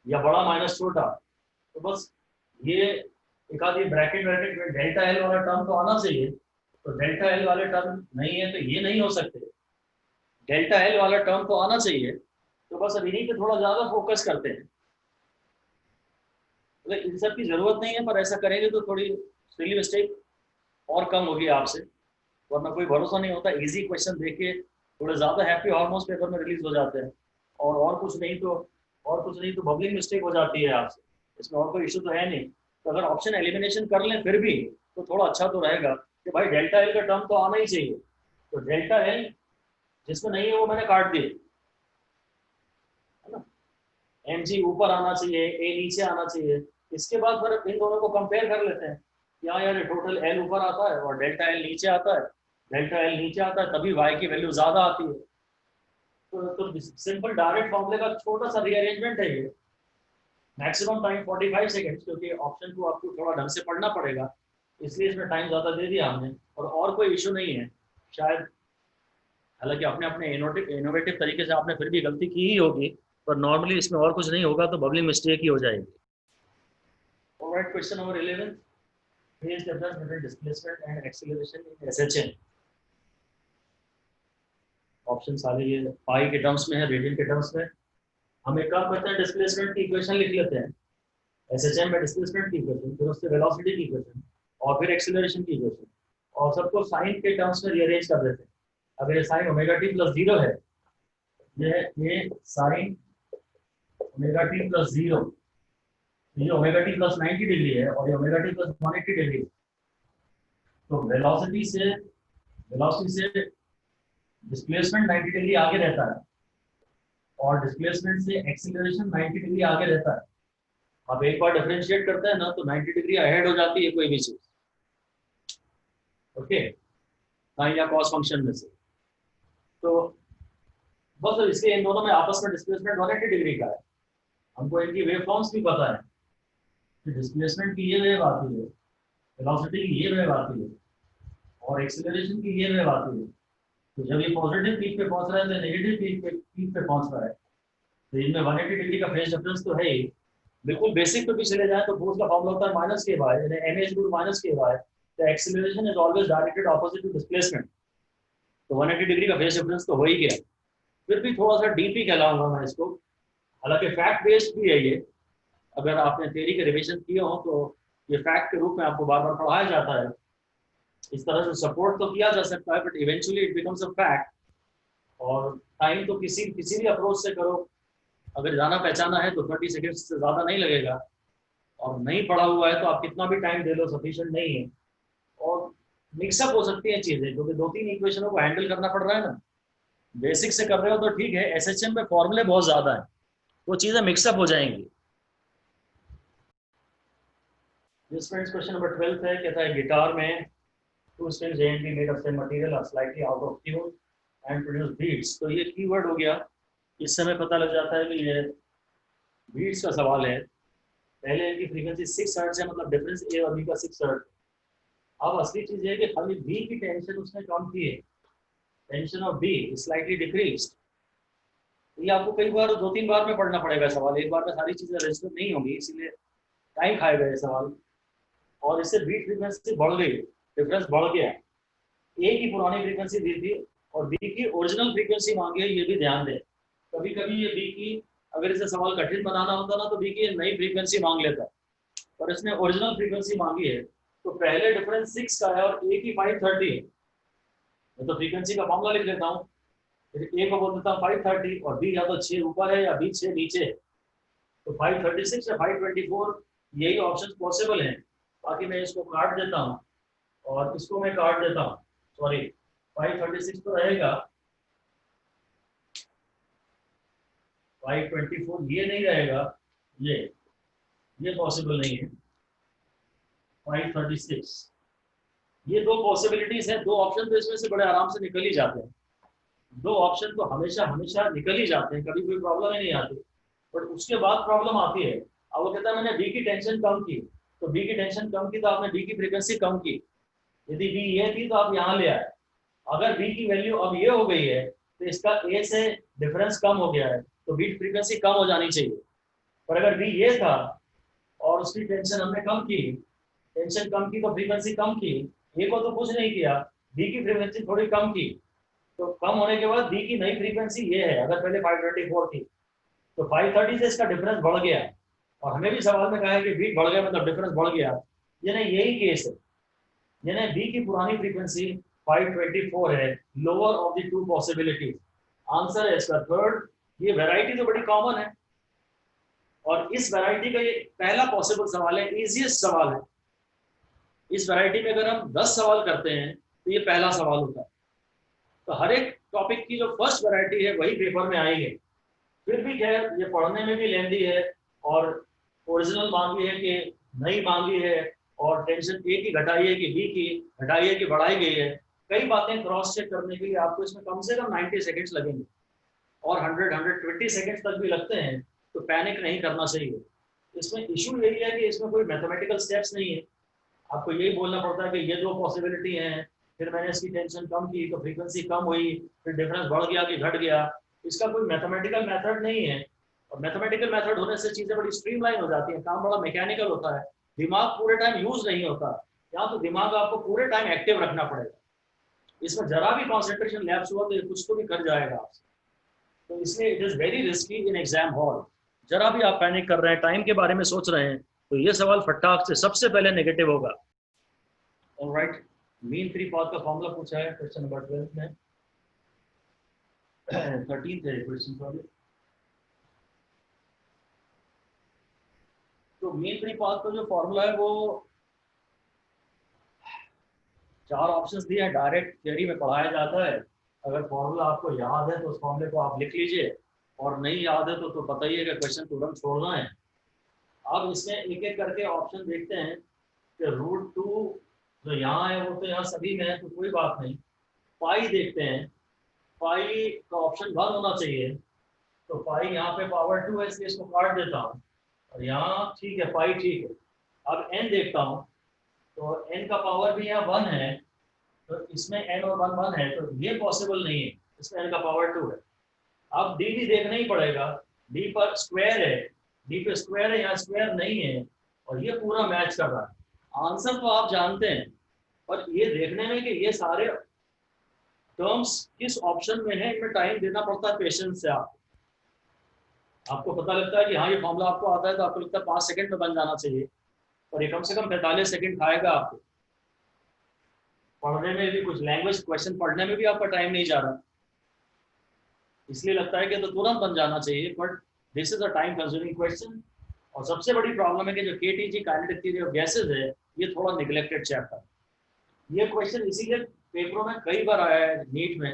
Speaker 1: या बड़ा माइनस छोटा। तो बस ये एक आधी ब्रैकेट ब्रैकेट में डेल्टा एल वाला टर्म तो आना चाहिए। तो डेल्टा एल वाले टर्म नहीं है तो ये नहीं हो सकते, डेल्टा एल वाला टर्म तो आना चाहिए। तो बस अब इन्हीं पे थोड़ा ज्यादा फोकस करते हैं। तो इन सब की जरूरत नहीं है, पर ऐसा करेंगे तो थोड़ी सिली मिस्टेक और कम होगी आपसे, वरना कोई भरोसा नहीं होता। इजी क्वेश्चन देख के थोड़े ज्यादा हैप्पी हार्मोन्स पेपर में रिलीज हो जाते हैं, और कुछ नहीं तो बबलिंग मिस्टेक हो जाती है आपसे। इसमें और कोई इशू तो है नहीं। तो अगर ऑप्शन एलिमिनेशन कर लें फिर भी तो थोड़ा अच्छा तो रहेगा कि भाई डेल्टा एल का टर्म तो आना ही चाहिए। तो डेल्टा एल जिसमें नहीं है वो मैंने काट दिए, है ना। एम जी ऊपर आना चाहिए, ए नीचे आना चाहिए। इसके बाद फिर इन दोनों को कंपेयर कर लेते हैं। यहाँ यार टोटल एल ऊपर आता है और डेल्टा एल नीचे आता है, डेल्टा एल नीचे आता है तभी वाई की वैल्यू ज्यादा आती है। तो सिंपल डायरेक्ट फॉर्मूले का छोटा सा रीअरेंजमेंट है ये। मैक्सिमम टाइम 45 सेकेंड्स, क्योंकि ऑप्शन को आपको थोड़ा ढंग से पढ़ना पड़ेगा, इसलिए इसमें टाइम ज्यादा दे दिया हमने। और कोई इशू नहीं है शायद, हालांकि अपने अपने इनोवेटिव तरीके से आपने फिर भी गलती की ही होगी, पर नॉर्मली इसमें और कुछ नहीं होगा तो बबलिंग मिस्टेक ही हो जाएगी। Alright, question number 11, phase difference between displacement and acceleration in SHM. Option सारे ये पाई के टर्म्स में है, रेडियन के टर्म्स में। हम एक काम करते हैं, डिस्प्लेसमेंट की इक्वेशन लिख लेते हैं, एसएचएम में डिस्प्लेसमेंट की इक्वेशन, फिर उससे वेलोसिटी की इक्वेशन, और फिर एक्सीलरेशन की इक्वेशन, और सबको साइन के टर्म्स में रीअरेंज कर देते हैं। अगर ये साइन ओमेगा टी प्लस 0 है, ये साइन ओमेगा टी प्लस 0, ये ओमेगा टी प्लस 90 डिग्री है और ये ओमेगा टी प्लस 180 डिग्री है। तो वेलोसिटी से डिस्प्लेसमेंट 90 डिग्री आगे रहता है और डिस्प्लेसमेंट से एक्सीलरेशन 90 डिग्री आगे रहता है। अब एक बार डिफरेंशिएट करते हैं ना तो 90 डिग्री अहेड हो जाती है कोई भी चीज, ओके, साइन या कॉस फंक्शन में से। तो बस इसके इन दोनों में आपस में डिस्प्लेसमेंट 180 डिग्री का है। हमको इनकी वेव फॉर्म्स भी पता है कि डिस्प्लेसमेंट की ये वेव आती है, वेलोसिटी की ये वेव आती है और एक्सीलरेशन की ये वेव आती है। तो जब ये पॉजिटिव पीक पे पहुंच रहा है तो नेगेटिव पीक पे पहुंच रहा है, तो इनमें 180 डिग्री का फेज डिफरेंस तो है ही। बिल्कुल बेसिक पे भी चले जाए तो फोर्स का फॉर्मूला होता है माइनस के बाय, यानी mh गुण माइनस के by. The acceleration is always directed opposite to displacement. तो 180 डिग्री का फेज डिफरेंस तो हो ही गया। फिर भी थोड़ा सा डीपी कहलाऊंगा मैं इसको, हालांकि फैक्ट बेस्ड भी है ये। अगर आपने थ्योरी के रिविजन किए हो तो ये फैक्ट के रूप में आपको बार बार पढ़ाया जाता है। इस तरह से सपोर्ट तो किया जा सकता है, but eventually it becomes a fact. और टाइम तो किसी भी अप्रोच से करो, अगर जाना पहचाना है तो 30 सेकेंड से ज़्यादा नहीं लगेगा, और नहीं पढ़ा हुआ है तो आप कितना भी टाइम दे लो सफिशिएंट नहीं है। और मिक्सअप हो सकती हैं चीज़ें, क्योंकि 2-3 इक्वेशनों को हैंडल करना पड़ रहा है ना। बेसिक से कर रहे हो तो ठीक है, एसएचएम में फॉर्मूले बहुत ज़्यादा है, वो चीज़ें मिक्सअप हो जाएंगी। क्वेश्चन नंबर 12 है, कहता है गिटार में two strings A and B made of same material are slightly out of tune and produce beats। तो ये कीवर्ड हो गया, इस समय पता लग जाता है कि ये बीट्स का सवाल है। पहले इनकी फ्रीक्वेंसी 6 हर्ट्ज है, मतलब डिफरेंस ए और बी का 6 हर्ट्ज। अब असली चीज है कि खाली बी की टेंशन उसने कम की है, tension of be slightly decreased. ये आपको कई बार 2-3 बार में पढ़ना पड़ेगा सवाल, एक बार में सारी चीजें रजिस्टर नहीं होंगी, इसीलिए टाइम खाएगा ये सवाल। और इससे बीट फ्रीक्वेंसी बढ़ गई, डिफरेंस बढ़ गया। ए की पुरानी फ्रीक्वेंसी दी थी और बी की ओरिजिनल फ्रीक्वेंसी मांगी है, ये भी ध्यान दें। कभी कभी ये बी की, अगर इसे सवाल कठिन बनाना होता ना तो बी की नई फ्रीक्वेंसी मांग लेता, और इसने ओरिजिनल फ्रीक्वेंसी मांगी है। तो पहले डिफरेंस 6 का है और ए की 530 है। मैं तो फ्रीक्वेंसी का मामला लिख लेता हूँ, ए को बोल देता हूँ 530 और बी या तो 6 ऊपर है या बी 6 नीचे। तो 536 या 524 यही ऑप्शन पॉसिबल है। बाकी मैं इसको काट देता हूँ और इसको मैं काट देता हूँ, सॉरी 536 तो रहेगा, 524 ये नहीं रहेगा, ये पॉसिबल नहीं है। 536 ये दो पॉसिबिलिटीज है, दो ऑप्शन तो इसमें से बड़े आराम से निकल ही जाते हैं। दो ऑप्शन तो हमेशा हमेशा निकल ही जाते हैं, कभी कोई प्रॉब्लम ही नहीं आती। बट उसके बाद प्रॉब्लम आती है। अब वो कहता है मैंने बी की टेंशन कम की, तो बी की टेंशन कम की तो आपने बी की फ्रीक्वेंसी कम की। यदि बी ये थी तो आप यहाँ ले आए। अगर बी की वैल्यू अब ये हो गई है तो इसका ए से डिफरेंस कम हो गया है, तो बीट फ्रीक्वेंसी कम हो जानी चाहिए। पर अगर बी ये था और उसकी टेंशन हमने कम की, टेंशन कम की तो फ्रीक्वेंसी कम की, ए को तो कुछ नहीं किया, बी की फ्रीक्वेंसी थोड़ी कम की, तो कम होने के बाद बी की नई फ्रीक्वेंसी ये है। अगर पहले 524 थी तो 530 से इसका डिफरेंस बढ़ गया, और हमें भी सवाल में कहा है कि बीट बढ़ गया मतलब डिफरेंस बढ़ गया, यानी यही केस है। यानी बी की पुरानी फ्रीक्वेंसी 524 है, lower of the two possibilities. Answer है इसका थर्ड। ये वैरायटी तो बड़ी कॉमन है, और इस वैरायटी का ये पहला पॉसिबल सवाल है, इजीएस्ट सवाल है। इस वैरायटी में अगर हम 10 सवाल करते हैं तो ये पहला सवाल होता है। तो हर एक टॉपिक की जो फर्स्ट वैरायटी है वही पेपर में आई है। फिर भी खैर ये पढ़ने में भी लेंदी है, और ओरिजिनल मांगी है कि नहीं मांगी है, और टेंशन ए की घटाई है कि बी की घटाई है कि बढ़ाई गई है, कई बातें क्रॉस चेक करने के लिए आपको इसमें कम से कम 90 सेकेंड्स लगेंगे, और 100-120 सेकेंड्स तक भी लगते हैं। तो पैनिक नहीं करना चाहिए। इसमें इशू यही है कि इसमें कोई मैथमेटिकल स्टेप्स नहीं है। आपको यही बोलना पड़ता है कि ये दो पॉसिबिलिटी हैं, फिर मैंने इसकी टेंशन कम की तो फ्रीक्वेंसी कम हुई, फिर डिफरेंस बढ़ गया कि घट गया। इसका कोई मैथमेटिकल मेथड नहीं है, और मैथमेटिकल मेथड होने से चीज़ें बड़ी स्ट्रीमलाइन हो जाती हैं, काम बड़ा मैकेनिकल होता है, दिमाग पूरे टाइम यूज नहीं होता। यहाँ तो दिमाग आपको पूरे टाइम एक्टिव रखना पड़ेगा। इसमें जरा भी कॉन्सेंट्रेशन लैप्स हुआ तो ये कुछ तो भी कर जाएगा आपसे। तो इसलिए it is very risky in exam hall. जरा भी आप पैनिक कर रहे हैं, टाइम के बारे में सोच रहे हैं, तो ये सवाल फटाक से सबसे पहले नेगेटिव होगा। ऑलराइट, मीन फ्री पाथ का फॉर्मूला पूछा है क्वेश्चन नंबर 12 में, 13 थे क्वेश्चन सॉरी। तो मीन फ्री पाथ का जो फॉर्मूला है वो 4 ऑप्शंस दिए हैं, डायरेक्ट थियरी में पढ़ाया जाता है। अगर फॉर्मूला आपको याद है तो उस फॉर्मूले को आप लिख लीजिए, और नहीं याद है तो बताइए कि क्वेश्चन तुरंत छोड़ना है। अब इसमें एक एक करके ऑप्शन देखते हैं कि √2 जो यहाँ है वो तो यहाँ सभी में है तो कोई बात नहीं। पाई देखते हैं, पाई का ऑप्शन 1 होना चाहिए, तो पाई यहाँ पे पावर 2 है इसलिए इसको काट देता हूँ, और यहाँ ठीक है, पाई ठीक है। अब एन देखता हूँ, तो एन का पावर भी यहाँ 1 है, तो इसमें एन और 1 1 है, तो ये पॉसिबल नहीं है, इसमें एन का पावर 2 है। अब डी भी देखना ही पड़ेगा, डी पर स्क्वायर है, डी पे स्क्वायर है, यहाँ स्क्वायर नहीं है, और ये पूरा मैच कर रहा है। आंसर तो आप जानते हैं, और ये देखने में कि ये सारे टर्म्स किस ऑप्शन में है, इनमें टाइम देना पड़ता है पेशेंस से। आपको पता लगता है कि हाँ ये फॉर्मूला आपको आता है, तो आपको लगता है 5 सेकंड में बन जाना चाहिए, और ये कम से कम 45 सेकंड खाएगा आपको। पढ़ने में भी कुछ लैंग्वेज क्वेश्चन पढ़ने में भी आपका टाइम नहीं जा रहा, इसलिए लगता है कि तो तुरंत बन जाना चाहिए, but this is a time consuming question. और सबसे बड़ी प्रॉब्लम है कि जो KTG kinetic theory of gases है, ये थोड़ा निगलेक्टेड चैप्टर। ये क्वेश्चन इसीलिए पेपरों में कई बार आया है, नीट में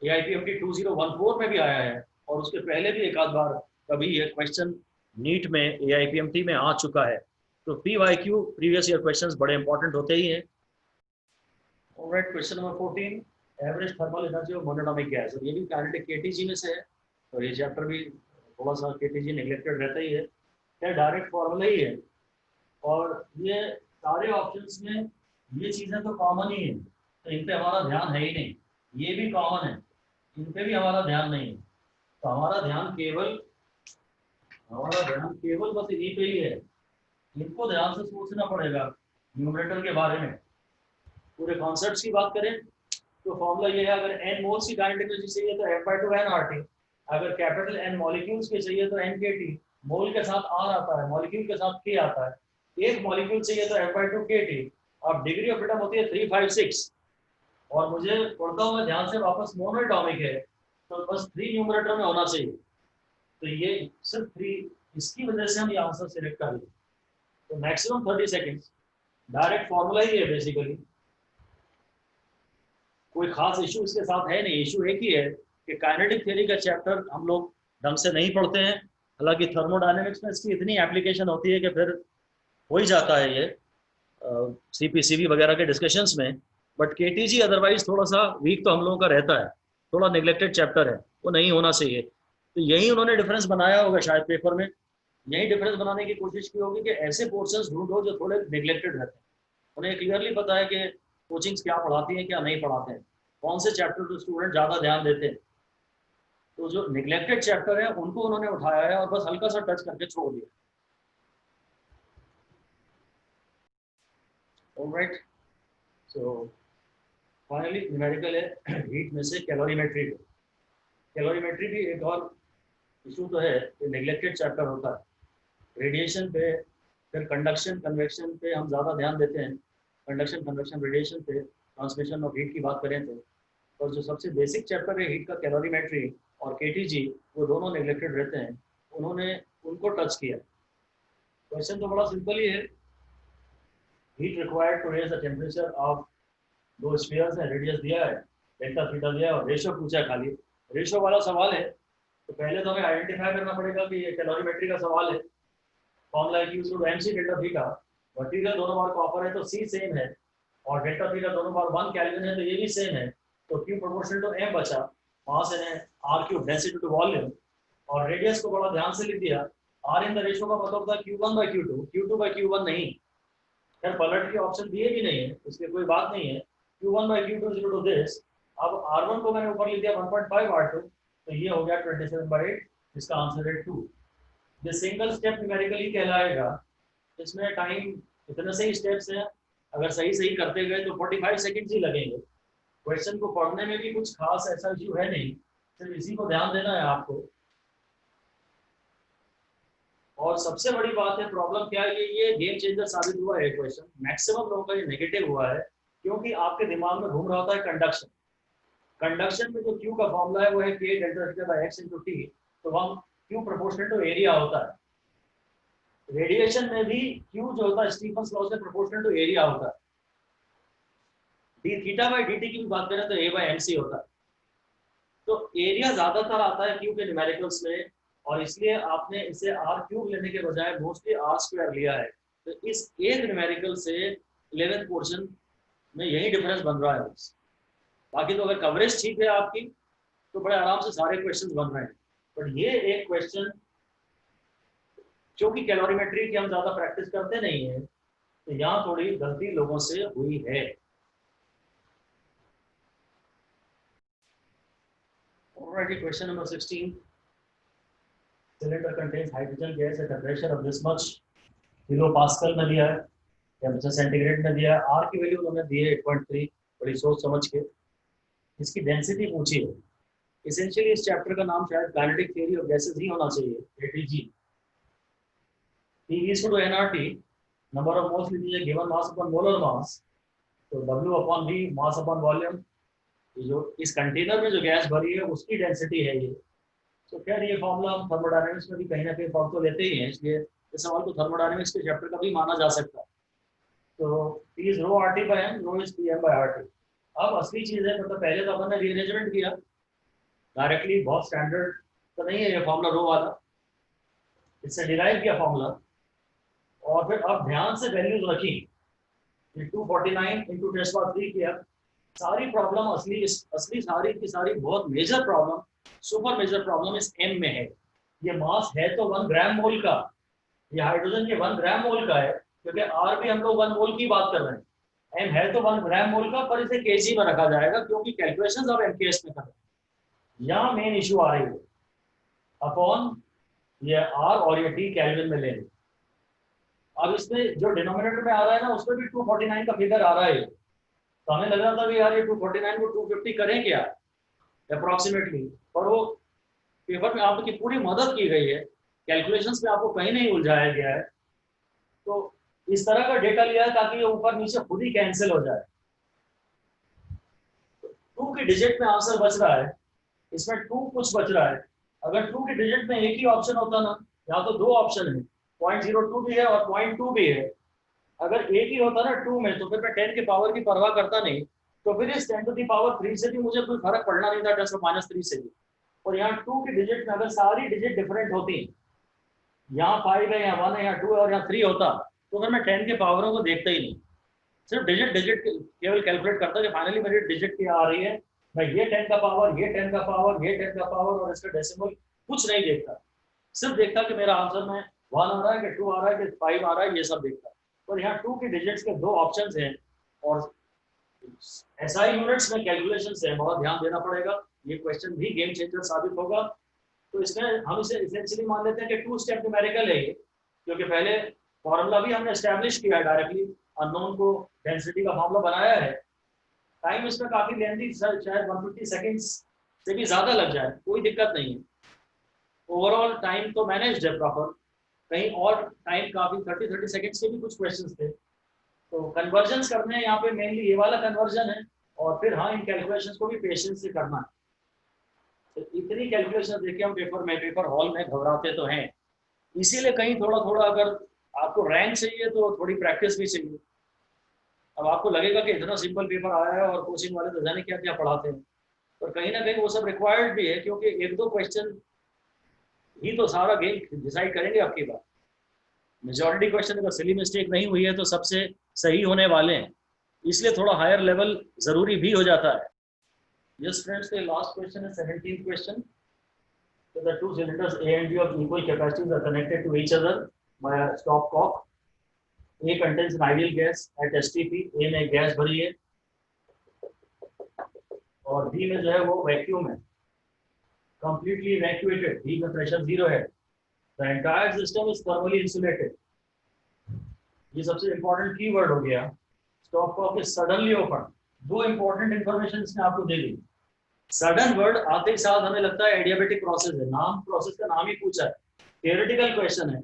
Speaker 1: AIPMT 2014 में भी आया है, और उसके पहले भी एक आध बार कभी ये क्वेश्चन नीट में AIPMT में आ चुका है। तो PYQ प्रीवियस ईयर क्वेश्चंस बड़े इंपॉर्टेंट होते ही हैं। Alright, question number 14, average thermal energy of monoatomic gas. ये भी काइनेटिक केटीजी में से है, तो ये चैप्टर भी थोड़ा सा केटीजी नेग्लेक्टेड रहता ही है, क्या डायरेक्ट फॉर्मूला ही है। और ये सारे ऑप्शंस में ये चीज़ें तो कॉमन ही है, तो इन पे हमारा ध्यान है ही नहीं। ये भी कॉमन है, इन पे भी हमारा ध्यान नहीं है, तो हमारा ध्यान केवल बस इन्हीं पे ही है। इनको ध्यान से सोचना पड़ेगा न्यूमरेटर के बारे में। पूरे कॉन्सेप्ट्स की बात करें तो फॉर्मूला ये है, अगर n मोल्स की काइनेटिक एनर्जी चाहिए तो F/2 nRT, अगर कैपिटल N मॉलिक्यूल्स के चाहिए तो NKT। मोल के साथ R आता है, मॉलिक्यूल के साथ K आता है, एक मॉलिक्यूल चाहिए तो F/2 KT। अब डिग्री ऑफ फ्रीडम होती है 356, और मुझे पढ़ता हूँ मैं ध्यान से वापस, मोनोएटॉमिक है, तो बस 3 न्यूमरेटर में होना चाहिए, तो ये सिर्फ 3, इसकी वजह से हम ये आंसर सिलेक्ट कर लें। तो मैक्सिमम 30 सेकेंड्स, डायरेक्ट फॉर्मूला ही है बेसिकली, कोई खास इशू इसके साथ है नहीं। इशू एक ही है कि काइनेटिक थ्योरी का चैप्टर हम लोग ढंग से नहीं पढ़ते हैं। हालांकि थर्मोडायनेमिक्स में इसकी इतनी एप्लीकेशन होती है कि फिर हो ही जाता है ये CPCB वगैरह के डिस्कशंस में, बट केटीजी अदरवाइज थोड़ा सा वीक तो हम लोगों का रहता है, थोड़ा नेग्लेक्टेड चैप्टर है, वो नहीं होना चाहिए। तो यही उन्होंने डिफरेंस बनाया होगा शायद पेपर में, यही डिफरेंस बनाने की कोशिश की होगी कि ऐसे पोर्शंस ढूंढो जो थोड़े नेग्लेक्टेड रहते हैं। उन्हें क्लियरली पता है कि कोचिंग्स क्या पढ़ाती हैं क्या नहीं पढ़ाते हैं, कौन से चैप्टर पर स्टूडेंट ज़्यादा ध्यान देते हैं। तो जो निगलेक्टेड चैप्टर है उनको उन्होंने उठाया है और बस हल्का सा टच करके छोड़ दिया। ऑलराइट, सो फाइनली न्यूमेरिकल है हीट में से कैलोरीमेट्री को। कैलोरीमेट्री भी एक और इशू तो है कि निगलेक्टेड चैप्टर होता है। रेडिएशन पे, फिर कंडक्शन कन्वेक्शन पे हम ज़्यादा ध्यान देते हैं, कंडक्शन कन्वेक्शन रेडिएशन पे, ट्रांसमिशन ऑफ हीट की बात करें तो। और जो सबसे बेसिक चैप्टर है हीट का, कैलोरीमेट्री और केटीजी, वो दोनों नेग्लेक्टेड रहते हैं, उन्होंने उनको टच किया। क्वेश्चन तो बड़ा सिंपल ही है, heat required to raise the temperature of दो स्फीयर्स है, रेडियस दिया है, डेल्टा थीटा दिया है, और रेशो पूछा है खाली। रेशो वाला सवाल है, तो पहले तो हमें आइडेंटिफाई करना पड़ेगा कि ये कैलोरीमेट्री का सवाल है। फॉर्मूला है MC डेल्टा थीटा, मटीरियल दोनों बार कॉपर है तो C सेम है, और डेल्टा थीटा दोनों बार 1 केल्विन है तो ये भी सेम है, तो Q प्रोपोर्शनल टू M बचा, मास है R³ डेंसिटी टू वॉल्यूम, और रेडियस को बड़ा ध्यान से लिख दिया। R इन द रेशो का मतलब होता है Q1/Q2, Q2/Q1 नहीं। खैर पलट के ऑप्शन दिए भी नहीं है, इसलिए कोई बात नहीं है, Q1/Q2 is equal to this. अब R1 को मैंने ऊपर लिख दिया 1.5 R2, तो ये हो गया 27/8, इसका आंसर है 2। ये सिंगल स्टेप न्यूमेरिकली कहलाएगा, इसमें टाइम इतने से ही स्टेप्स हैं, अगर सही सही करते गए तो 45 सेकंड्स ही लगेंगे। क्वेश्चन को पढ़ने में भी कुछ खास ऐसा इश्यू है नहीं, सिर्फ इसी को ध्यान देना है आपको। और सबसे बड़ी बात है, प्रॉब्लम क्या है, ये गेम चेंजर साबित हुआ है क्वेश्चन, मैक्सिमम लोगों का ये नेगेटिव हुआ है, क्योंकि आपके दिमाग में घूम रहा होता है कंडक्शन। कंडक्शन में जो क्यू का फॉर्मूला है वो है के delta theta by x into T, तो वहाँ क्यू प्रोपोर्शनल टू एरिया होता है। रेडिएशन में भी क्यू जो होता है स्टीफन लॉ से प्रोपोर्शनल टू एरिया होता है। D theta by D T की भी बात करें तो ए बाय एम सी होता है। तो एरिया ज्यादातर आता है क्यू के न्यूमेरिकल्स में, और इसलिए आपने इसे आर क्यूब लेने के बजाय मोस्टली आर स्क्वायर लिया है। तो इस एक न्यूमेरिकल से 11th पोर्शन में यही डिफरेंस बन रहा है। बाकी तो अगर कवरेज ठीक है आपकी तो बड़े आराम से सारे क्वेश्चन बन रहे हैं। बट ये एक क्वेश्चन, क्योंकि कैलोरीमेट्री की हम ज्यादा प्रैक्टिस करते नहीं है, तो यहाँ थोड़ी गलती लोगों से हुई है। Alrighty, question number 16. Cylinder contains hydrogen gas at a pressure of this much kilopascal में दिया है, टेम्परेचर सेंटीग्रेड में दिया है, आर की वैल्यू उन्होंने दी है 8.3, बड़ी सोच समझ के। इसकी डेंसिटी पूछी है। इसेंशियली इस चैप्टर का नाम शायद काइनेटिक थ्योरी ऑफ गैसेस ही होना चाहिए, ATG. P is to nRT, number of moles लीजिए, given mass upon molar mass, तो W upon V mass upon volume, जो इस कंटेनर में जो गैस भरी है उसकी डेंसिटी है ये। तो खैर ये फॉर्मूला हम थर्मोडायनेमिक्स में भी कहीं ना कहीं फॉर्म तो लेते ही हैं, इसलिए इस सवाल को थर्मोडायनेमिक्स के चैप्टर का भी माना जा सकता है। तो P is rho RT by M, rho is PM by RT। अब असली चीज है, मतलब पहले तो अपन ने रीअरेंजमेंट किया डायरेक्टली, बहुत स्टैंडर्ड तो नहीं है ये फॉर्मूला रो वाला, इससे डिराइव किया फॉर्मूला, और फिर अब ध्यान से वैल्यूज रखी, 249 इंटू 10⁻³ किया। सारी प्रॉब्लम असली सारी की सारी बहुत major problem, super major problem इस एम में है। ये मास है तो 1 ग्राम मोल का, ये हाइड्रोजन के 1 ग्राम मोल का है, क्योंकि आर भी हम लोग 1 मोल की बात कर रहे हैं। एम है तो 1 ग्राम मोल का, पर इसे केजी में रखा जाएगा क्योंकि कैलकुलेशंस अब एमकेएस में कर रहे हैं। यहाँ मेन इशू आ रही है, अपॉन ये आर और ये टी केल्विन में लेंगे। अब इसमें जो डिनोमिनेटर में आ रहा है ना, उसमें भी 249 का फिगर आ रहा है, तो हमें लग रहा था कि यार ये 249 को 250 करें क्या अप्रोक्सीमेटली, और वो पेपर में आपकी पूरी मदद की गई है, कैलकुलेशंस में आपको कहीं नहीं उलझाया गया है। तो इस तरह का डेटा लिया है ताकि ये ऊपर नीचे खुद ही कैंसिल हो जाए। 2 की डिजिट में आंसर बच रहा है, इसमें 2 कुछ बच रहा है। अगर 2 की डिजिट में एक ही ऑप्शन होता ना, यहाँ तो 2 ऑप्शन है, 0.02 भी है और 0.2 भी है। अगर एक ही होता ना 2 में, तो फिर मैं 10 के पावर की परवाह करता नहीं, तो फिर इस 10 to the power 3 से भी मुझे कोई फर्क पड़ना नहीं था, 10⁻³ से भी। और यहाँ 2 की डिजिट में अगर सारी डिजिट डिफरेंट होती, यहाँ 5 है, यहाँ 1 है, यहाँ 2 है और यहाँ 3 होता, तो फिर मैं 10 के पावरों को देखता ही नहीं, सिर्फ डिजिट केवल कैलकुलेट करता कि फाइनली मेरी डिजिट क्या आ रही है। मैं ये 10 का पावर, ये 10 का पावर, ये 10 का पावर और इसका डेसिमल कुछ नहीं देखता, सिर्फ देखता कि मेरा आंसर में 1 आ रहा है कि 2 आ रहा है कि 5 आ रहा है, ये सब देखता। और यहाँ 2 की डिजिट्स के 2 ऑप्शंस हैं, और एसआई यूनिट्स में कैलकुलेशंस है, बहुत ध्यान देना पड़ेगा। ये क्वेश्चन भी गेम चेंजर साबित होगा। तो इसमें हम इसे एसेंशियली मान लेते हैं कि 2 स्टेप न्यूमेरिकल है ये, क्योंकि पहले फॉर्मूला भी हमने एस्टैब्लिश किया है, डायरेक्टली अननोन को डेंसिटी का फॉर्मूला बनाया है। टाइम इसमें काफी लेंथी, शायद 150 सेकेंड्स से भी ज्यादा लग जाए, कोई दिक्कत नहीं है। ओवरऑल टाइम तो मैनेज्ड है प्रॉपर, कहीं और टाइम काफी 30 सेकेंड्स के भी कुछ क्वेश्चंस थे। तो कन्वर्जन करने हैं यहाँ पे, मेनली ये वाला कन्वर्जन है, और फिर हाँ इन कैलकुलेशंस को भी पेशेंस से करना है। तो इतनी कैलकुलेशन देखिए, हम पेपर हॉल में घबराते तो हैं, इसीलिए कहीं थोड़ा थोड़ा अगर आपको रैंक चाहिए तो थोड़ी प्रैक्टिस भी चाहिए। अब आपको लगेगा कि इतना सिंपल पेपर आया है और कोचिंग वाले तो जाने क्या क्या पढ़ाते हैं, पर कहीं ना कहीं वो सब रिक्वायर्ड भी है, क्योंकि 1-2 क्वेश्चन ही तो सारा गेम डिसाइड करेंगे आपकी बात। मेजॉरिटी क्वेश्चन अगर सिली मिस्टेक नहीं हुई है तो सबसे सही होने वाले हैं, इसलिए थोड़ा हायर लेवल जरूरी भी हो जाता है। Yes friends, the last question is 17th question. So the 2 cylinders A and B of equal capacities are connected to each other by a stopcock. A contains an ideal gas at STP, A में gas भरी है और B में जो है वो vacuum है, completely evacuated, B में प्रेशर 0 है। The entire system is thermally insulated. ये सबसे इंपॉर्टेंट कीवर्ड हो गया, स्टॉपकॉक इज सडनली ओपन, दो इंपॉर्टेंट इंफॉर्मेशन इसने आपको दे दी। सडन वर्ड आते ही साथ हमें लगता है एडियाबेटिक प्रोसेस है, नाम प्रोसेस का नाम ही पूछा है, थियोरेटिकल क्वेश्चन है,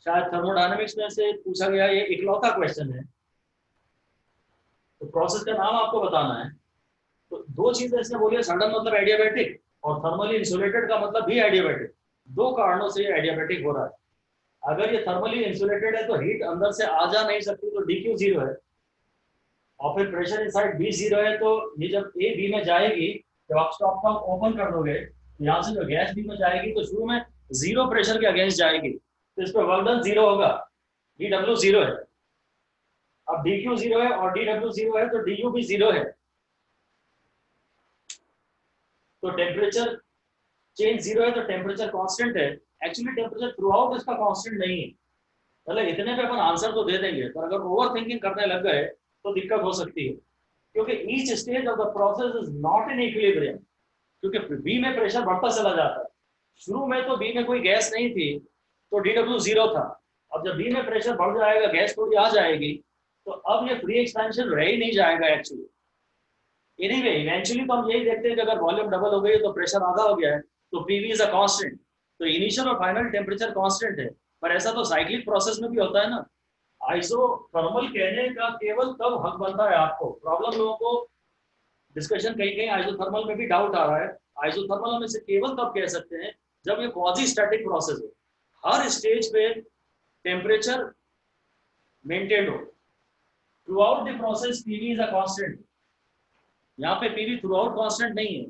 Speaker 1: शायद थर्मोडायनेमिक्स में से पूछा गया ये इकलौता क्वेश्चन है, तो प्रोसेस का नाम आपको बताना है। तो दो चीजें इसने बोली, सडन मतलब एडियाबेटिक और थर्मली इंसुलेटेड का मतलब भी एडियाबेटिक। दो कारणों से ये एडियाबेटिक हो रहा है। अगर ये थर्मली इंसुलेटेड है तो हीट अंदर से आ जा नहीं सकती, तो DQ 0 है, और फिर प्रेशर इनसाइड B 0 है, तो ये जब A B में जाएगी, जब आप स्टॉप पंप ओपन कर दोगे, यहाँ से जो गैस B में जाएगी तो शुरू में 0 प्रेशर के अगेंस्ट जाएगी, तो इस पर वर्क डन 0 होगा, DW 0 है। अब DQ 0 है और DW 0 है, तो DU भी 0 है, तो टेम्परेचर चेंज 0 है, तो टेम्परेचर कांस्टेंट है। एक्चुअली टेम्परेचर थ्रू आउट इसका कांस्टेंट नहीं है, मतलब इतने पे अपन आंसर तो दे देंगे, पर अगर ओवर थिंकिंग करने लग गए तो दिक्कत हो सकती है, क्योंकि each stage of the process is not in equilibrium, क्योंकि बी में प्रेशर बढ़ता चला जाता है। शुरू में तो बी में कोई गैस नहीं थी, तो DW 0 था। अब जब बी में प्रेशर बढ़ जाएगा, गैस थोड़ी आ जाएगी, तो अब ये फ्री एक्सपेंशन रह ही नहीं जाएगा एक्चुअली। एनीवे इवेंचुअली तो हम यही देखते हैं कि अगर वॉल्यूम डबल हो गई तो प्रेशर आधा हो गया है, तो PV इज अ कांस्टेंट, तो इनिशियल और फाइनल टेम्परेचर कांस्टेंट है। पर ऐसा तो साइक्लिक प्रोसेस में भी होता है ना। आइसोथर्मल कहने का केवल तब हक बनता है आपको, प्रॉब्लम लोगों को डिस्कशन कहीं कहीं आइसोथर्मल में भी डाउट आ रहा है। आइसोथर्मल हम इसे केवल तब कह सकते हैं जब ये क्वाजी स्टैटिक प्रोसेस हो, हर स्टेज पे टेम्परेचर मेंटेन हो, through out the process PV is a constant. यहाँ पे PV थ्रू आउट कांस्टेंट नहीं है,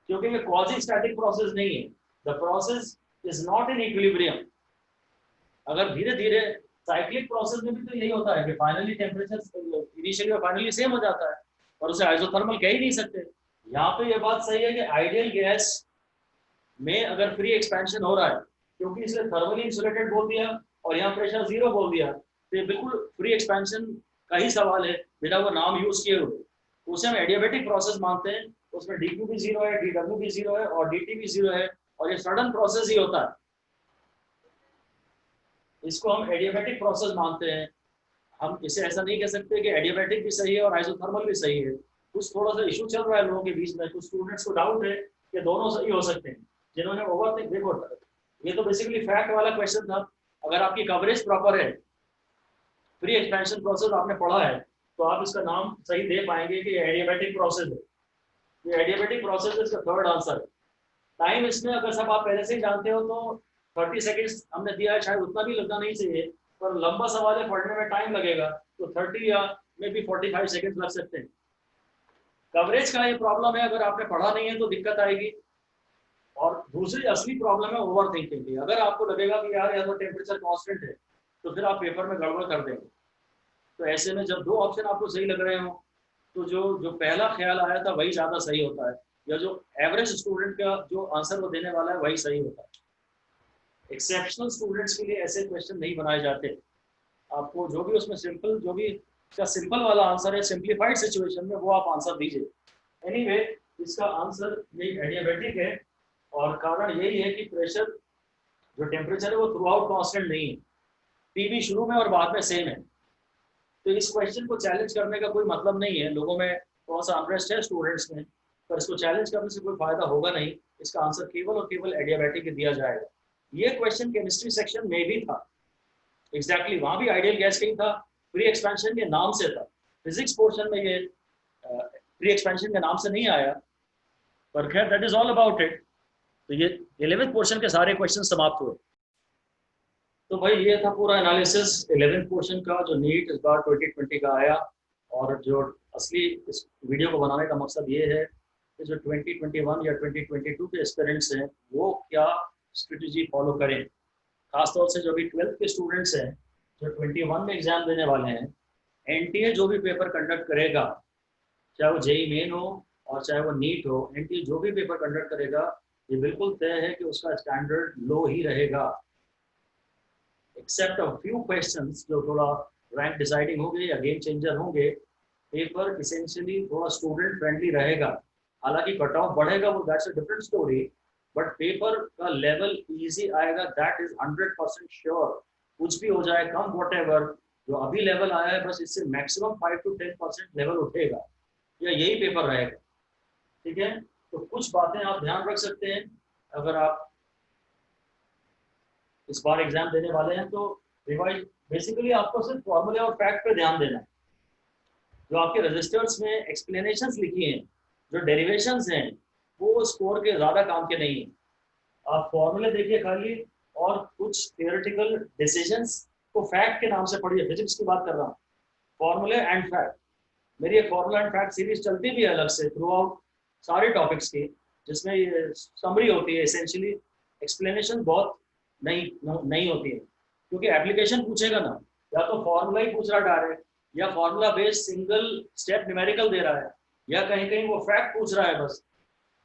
Speaker 1: क्योंकि ये क्वाजी स्टैटिक प्रोसेस नहीं है, the process is not in equilibrium. अगर धीरे धीरे साइक्लिक प्रोसेस में भी तो यही होता है कि फाइनली टेम्परेचर इनिशियली और फाइनली सेम हो जाता है, और उसे आइसोथर्मल कह ही नहीं सकते। यहाँ पे ये बात सही है कि आइडियल गैस में अगर फ्री एक्सपेंशन हो रहा है, क्योंकि इसे थर्मली इंसुलेटेड बोल दिया और यहाँ प्रेशर 0 बोल दिया, तो ये बिल्कुल फ्री एक्सपेंशन का ही सवाल है बिना वो नाम यूज किए हुए। उसे हम एडियाबेटिक प्रोसेस मानते हैं, उसमें DQ भी 0 है, DW भी 0 है और DT भी 0 है, और ये सडन प्रोसेस ही होता है, इसको हम एडियाबेटिक प्रोसेस मानते हैं। हम इसे ऐसा नहीं कह सकते कि एडियाबेटिक भी सही है और आइसोथर्मल भी सही है। कुछ थोड़ा सा इशू चल रहा है लोगों के बीच में, कुछ स्टूडेंट्स को डाउट है कि दोनों सही हो सकते हैं। जिन्होंने ओवर थिंक, देखो ये तो बेसिकली फैक्ट वाला क्वेश्चन था। अगर आपकी कवरेज प्रॉपर है, फ्री एक्सपेंशन प्रोसेस आपने पढ़ा है, तो आप इसका नाम सही दे पाएंगे कि एडियाबेटिक प्रोसेस है। ये एडियाबेटिक प्रोसेस है, इसका थर्ड आंसर है। टाइम इसमें अगर सब आप पहले से ही जानते हो तो 30 सेकेंड्स हमने दिया है, शायद उतना भी लगना नहीं चाहिए, पर लंबा सवाल है, पढ़ने में टाइम लगेगा, तो 30 या मे बी 45 सेकेंड लग सकते हैं। कवरेज का ये प्रॉब्लम है, अगर आपने पढ़ा नहीं है तो दिक्कत आएगी। और दूसरी असली प्रॉब्लम है ओवर थिंकिंग की। अगर आपको लगेगा कि यार या तो टेम्परेचर कांस्टेंट है, तो फिर आप पेपर में गड़बड़ कर देंगे। तो ऐसे में जब दो ऑप्शन आपको सही लग रहे हो, तो जो जो पहला ख्याल आया था वही ज़्यादा सही होता है, या जो एवरेज स्टूडेंट का जो आंसर वो देने वाला है वही सही होता है। एक्सेप्शनल स्टूडेंट्स के लिए ऐसे क्वेश्चन नहीं बनाए जाते। आपको जो भी उसमें सिंपल, जो भी इसका सिंपल वाला आंसर है सिंप्लीफाइड सिचुएशन में, वो आप आंसर दीजिए। एनीवे इसका आंसर यही एडियाबेटिक है, और कारण यही है कि प्रेशर जो टेम्परेचर है वो थ्रू आउट कॉन्स्टेंट नहीं है, PV शुरू में और बाद में सेम है। तो इस क्वेश्चन को चैलेंज करने का कोई मतलब नहीं है। लोगों में थोड़ा सा अनरेस्ट है स्टूडेंट्स में, पर इसको चैलेंज करने से कोई फायदा होगा नहीं। इसका आंसर केवल और केवल एडियाबेटिक ही दिया जाएगा। ये क्वेश्चन केमिस्ट्री सेक्शन में भी था, एग्जैक्टली वहां भी आइडियल गैस का ही था, फ्री एक्सपेंशन के नाम से था। फिजिक्स पोर्शन में ये फ्री एक्सपेंशन के नाम से नहीं आया, पर खैर that is all about it. तो ये 11th पोर्शन के सारे क्वेश्चन समाप्त हुए। तो भाई ये था पूरा एनालिसिस 11th पोर्शन का, जो नीट इस बार 2020 का आया। और जो असली इस वीडियो को बनाने का मकसद ये है कि जो 2021 या 2022 के एस्पिरेंट्स हैं वो क्या स्ट्रेटजी फॉलो करें। खासतौर से जो भी 12th के स्टूडेंट्स हैं जो 21 में एग्जाम देने वाले हैं, NTA जो भी पेपर कंडक्ट करेगा, चाहे वो JEE मेन हो और चाहे वो नीट हो, NTA जो भी पेपर कंडक्ट करेगा, ये बिल्कुल तय है कि उसका स्टैंडर्ड लो ही रहेगा, एक्सेप्ट अ फ्यू क्वेश्चंस जो थोड़ा रैंक डिसाइडिंग होंगे या गेम चेंजर होंगे। पेपर इसेंशियली थोड़ा स्टूडेंट फ्रेंडली रहेगा। हालांकि कट ऑफ बढ़ेगा, वो that's a different story, but paper का लेवल इजी आएगा, दैट इज 100% श्योर। कुछ भी हो जाए, कम वॉट एवर, जो अभी लेवल आया है बस इससे मैक्सिमम 5 to 10% लेवल उठेगा, या यही पेपर रहेगा। ठीक है, तो कुछ बातें आप ध्यान रख सकते हैं अगर आप इस बार एग्जाम देने वाले हैं तो। रिवाइज बेसिकली आपको सिर्फ फॉर्मूले और फैक्ट पे ध्यान देना है। जो आपके रजिस्टर्स में एक्सप्लेनेशंस लिखी हैं, जो डेरिवेशंस हैं, वो स्कोर के ज़्यादा काम के नहीं है। आप फॉर्मूले देखिए खाली, और कुछ थियोरेटिकल डिसीजंस को फैक्ट के नाम से पढ़िए। फिजिक्स की बात कर रहा हूँ, फॉर्मूले एंड फैक्ट। मेरी एक फॉर्मूला एंड फैक्ट सीरीज चलती भी है अलग से थ्रू आउट सारे टॉपिक्स की, जिसमें ये समरी होती है। एसेंशियली एक्सप्लेनेशन बहुत नहीं होती है, क्योंकि एप्लीकेशन पूछेगा ना, या तो फॉर्मूला ही पूछ रहा डायरेक्ट, या formula based single step numerical दे रहा है, या कहीं कहीं वो फैक्ट पूछ रहा है बस।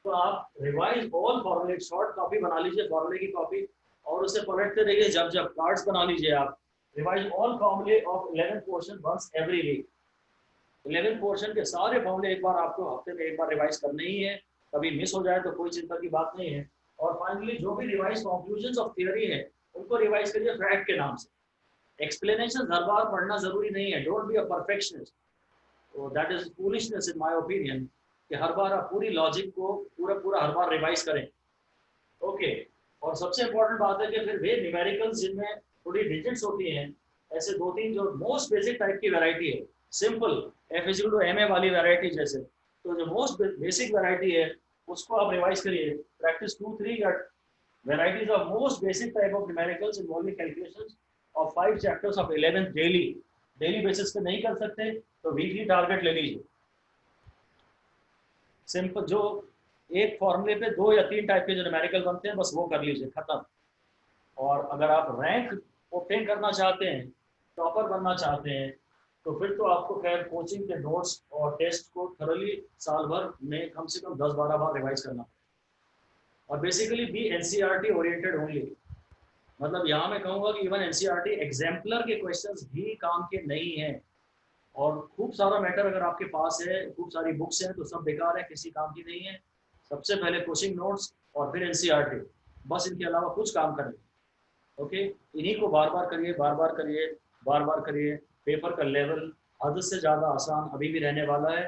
Speaker 1: तो आप रिवाइज ऑल फॉर्मूले, शॉर्ट कॉपी बना लीजिए फॉर्मूले की कॉपी, और उसे पलटते रहिए। जब जब कार्ड्स बना लीजिए आप, रिवाइज ऑल फॉर्मूले of 11 portion once every week. 11 portion के सारे फॉर्मूले एक बार आपको हफ्ते में एक बार रिवाइज करने ही है। कभी मिस हो जाए तो कोई चिंता की बात नहीं है। और फाइनली जो भी रिवाइज कंक्लूजन्स ऑफ थियरी है उनको रिवाइज करिए फैक्ट के नाम से। एक्सप्लेनेशन हर बार पढ़ना जरूरी नहीं है, डोंट बी अ परफेक्शनिस्ट, तो that is foolishness in my opinion, कि हर बार आप पूरी लॉजिक को पूरा पूरा हर बार रिवाइज करें। ओके, और सबसे इंपॉर्टेंट बात है कि फिर वे न्यूमेरिकल्स जिनमें थोड़ी डिजिट्स होती हैं, ऐसे दो तीन जो मोस्ट बेसिक टाइप की वैरायटी है, सिंपल F=ma वाली वैरायटी जैसे, तो जो मोस्ट बेसिक वैरायटी है उसको आप रिवाइज करिए। प्रैक्टिस 2-3 या varieties of most basic type of numericals involving calculations of 5 chapters of 11th daily basis पे नहीं कर सकते तो वीकली टारगेट ले लीजिए। सिंपल जो एक फॉर्मूले पे 2 या 3 टाइप के जो न्यूमेरिकल बनते हैं बस वो कर लीजिए, खत्म। और अगर आप रैंक ऑब्टेन करना चाहते हैं, टॉपर बनना चाहते हैं, तो फिर तो आपको खैर कोचिंग के नोट्स और टेस्ट को थोरली साल भर में कम से कम 10-12 बार रिवाइज करना, और basically be NCERT oriented only. मतलब यहाँ मैं कहूँगा कि इवन एनसीईआरटी एग्जाम्पलर के क्वेश्चंस भी काम के नहीं हैं। और खूब सारा मैटर अगर आपके पास है, खूब सारी बुक्स हैं, तो सब बेकार है, किसी काम की नहीं है। सबसे पहले कोचिंग नोट्स और फिर एनसीईआरटी, बस इनके अलावा कुछ काम करें। ओके, इन्हीं को बार बार करिए, बार बार करिए, बार बार करिए। पेपर का लेवल हद से ज़्यादा आसान अभी भी रहने वाला है,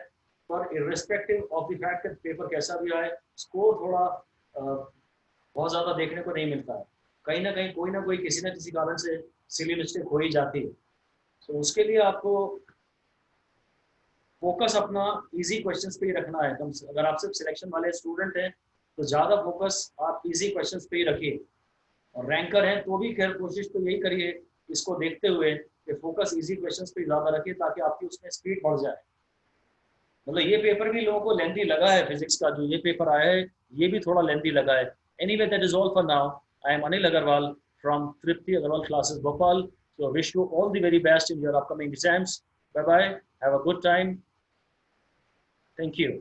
Speaker 1: पर irrespective of the fact paper कैसा भी आए, स्कोर थोड़ा बहुत ज़्यादा देखने को नहीं मिलता है। कहीं ना कहीं कोई ना कोई किसी न किसी कारण से सिली मिस्टेक हो ही जाती है। तो उसके लिए आपको फोकस अपना इजी क्वेश्चंस पे ही रखना है। अगर आप सिर्फ सिलेक्शन वाले स्टूडेंट हैं तो ज़्यादा फोकस आप इजी क्वेश्चंस पे ही रखिए, और रैंकर हैं तो भी खैर कोशिश तो यही करिए इसको देखते हुए कि फोकस इजी क्वेश्चंस पे ज़्यादा रखिए, ताकि आपकी उसमें स्पीड बढ़ जाए। मतलब ये पेपर भी लोगों को लेंथी लगा है, फिजिक्स का जो ये पेपर आया है ये भी थोड़ा लेंथी लगा है। Anyway, that is all for now. I am Anil Agarwal from Tripti Agarwal Classes Bhopal. So wish you all the very best in your upcoming exams. Bye bye, have a good time. Thank you.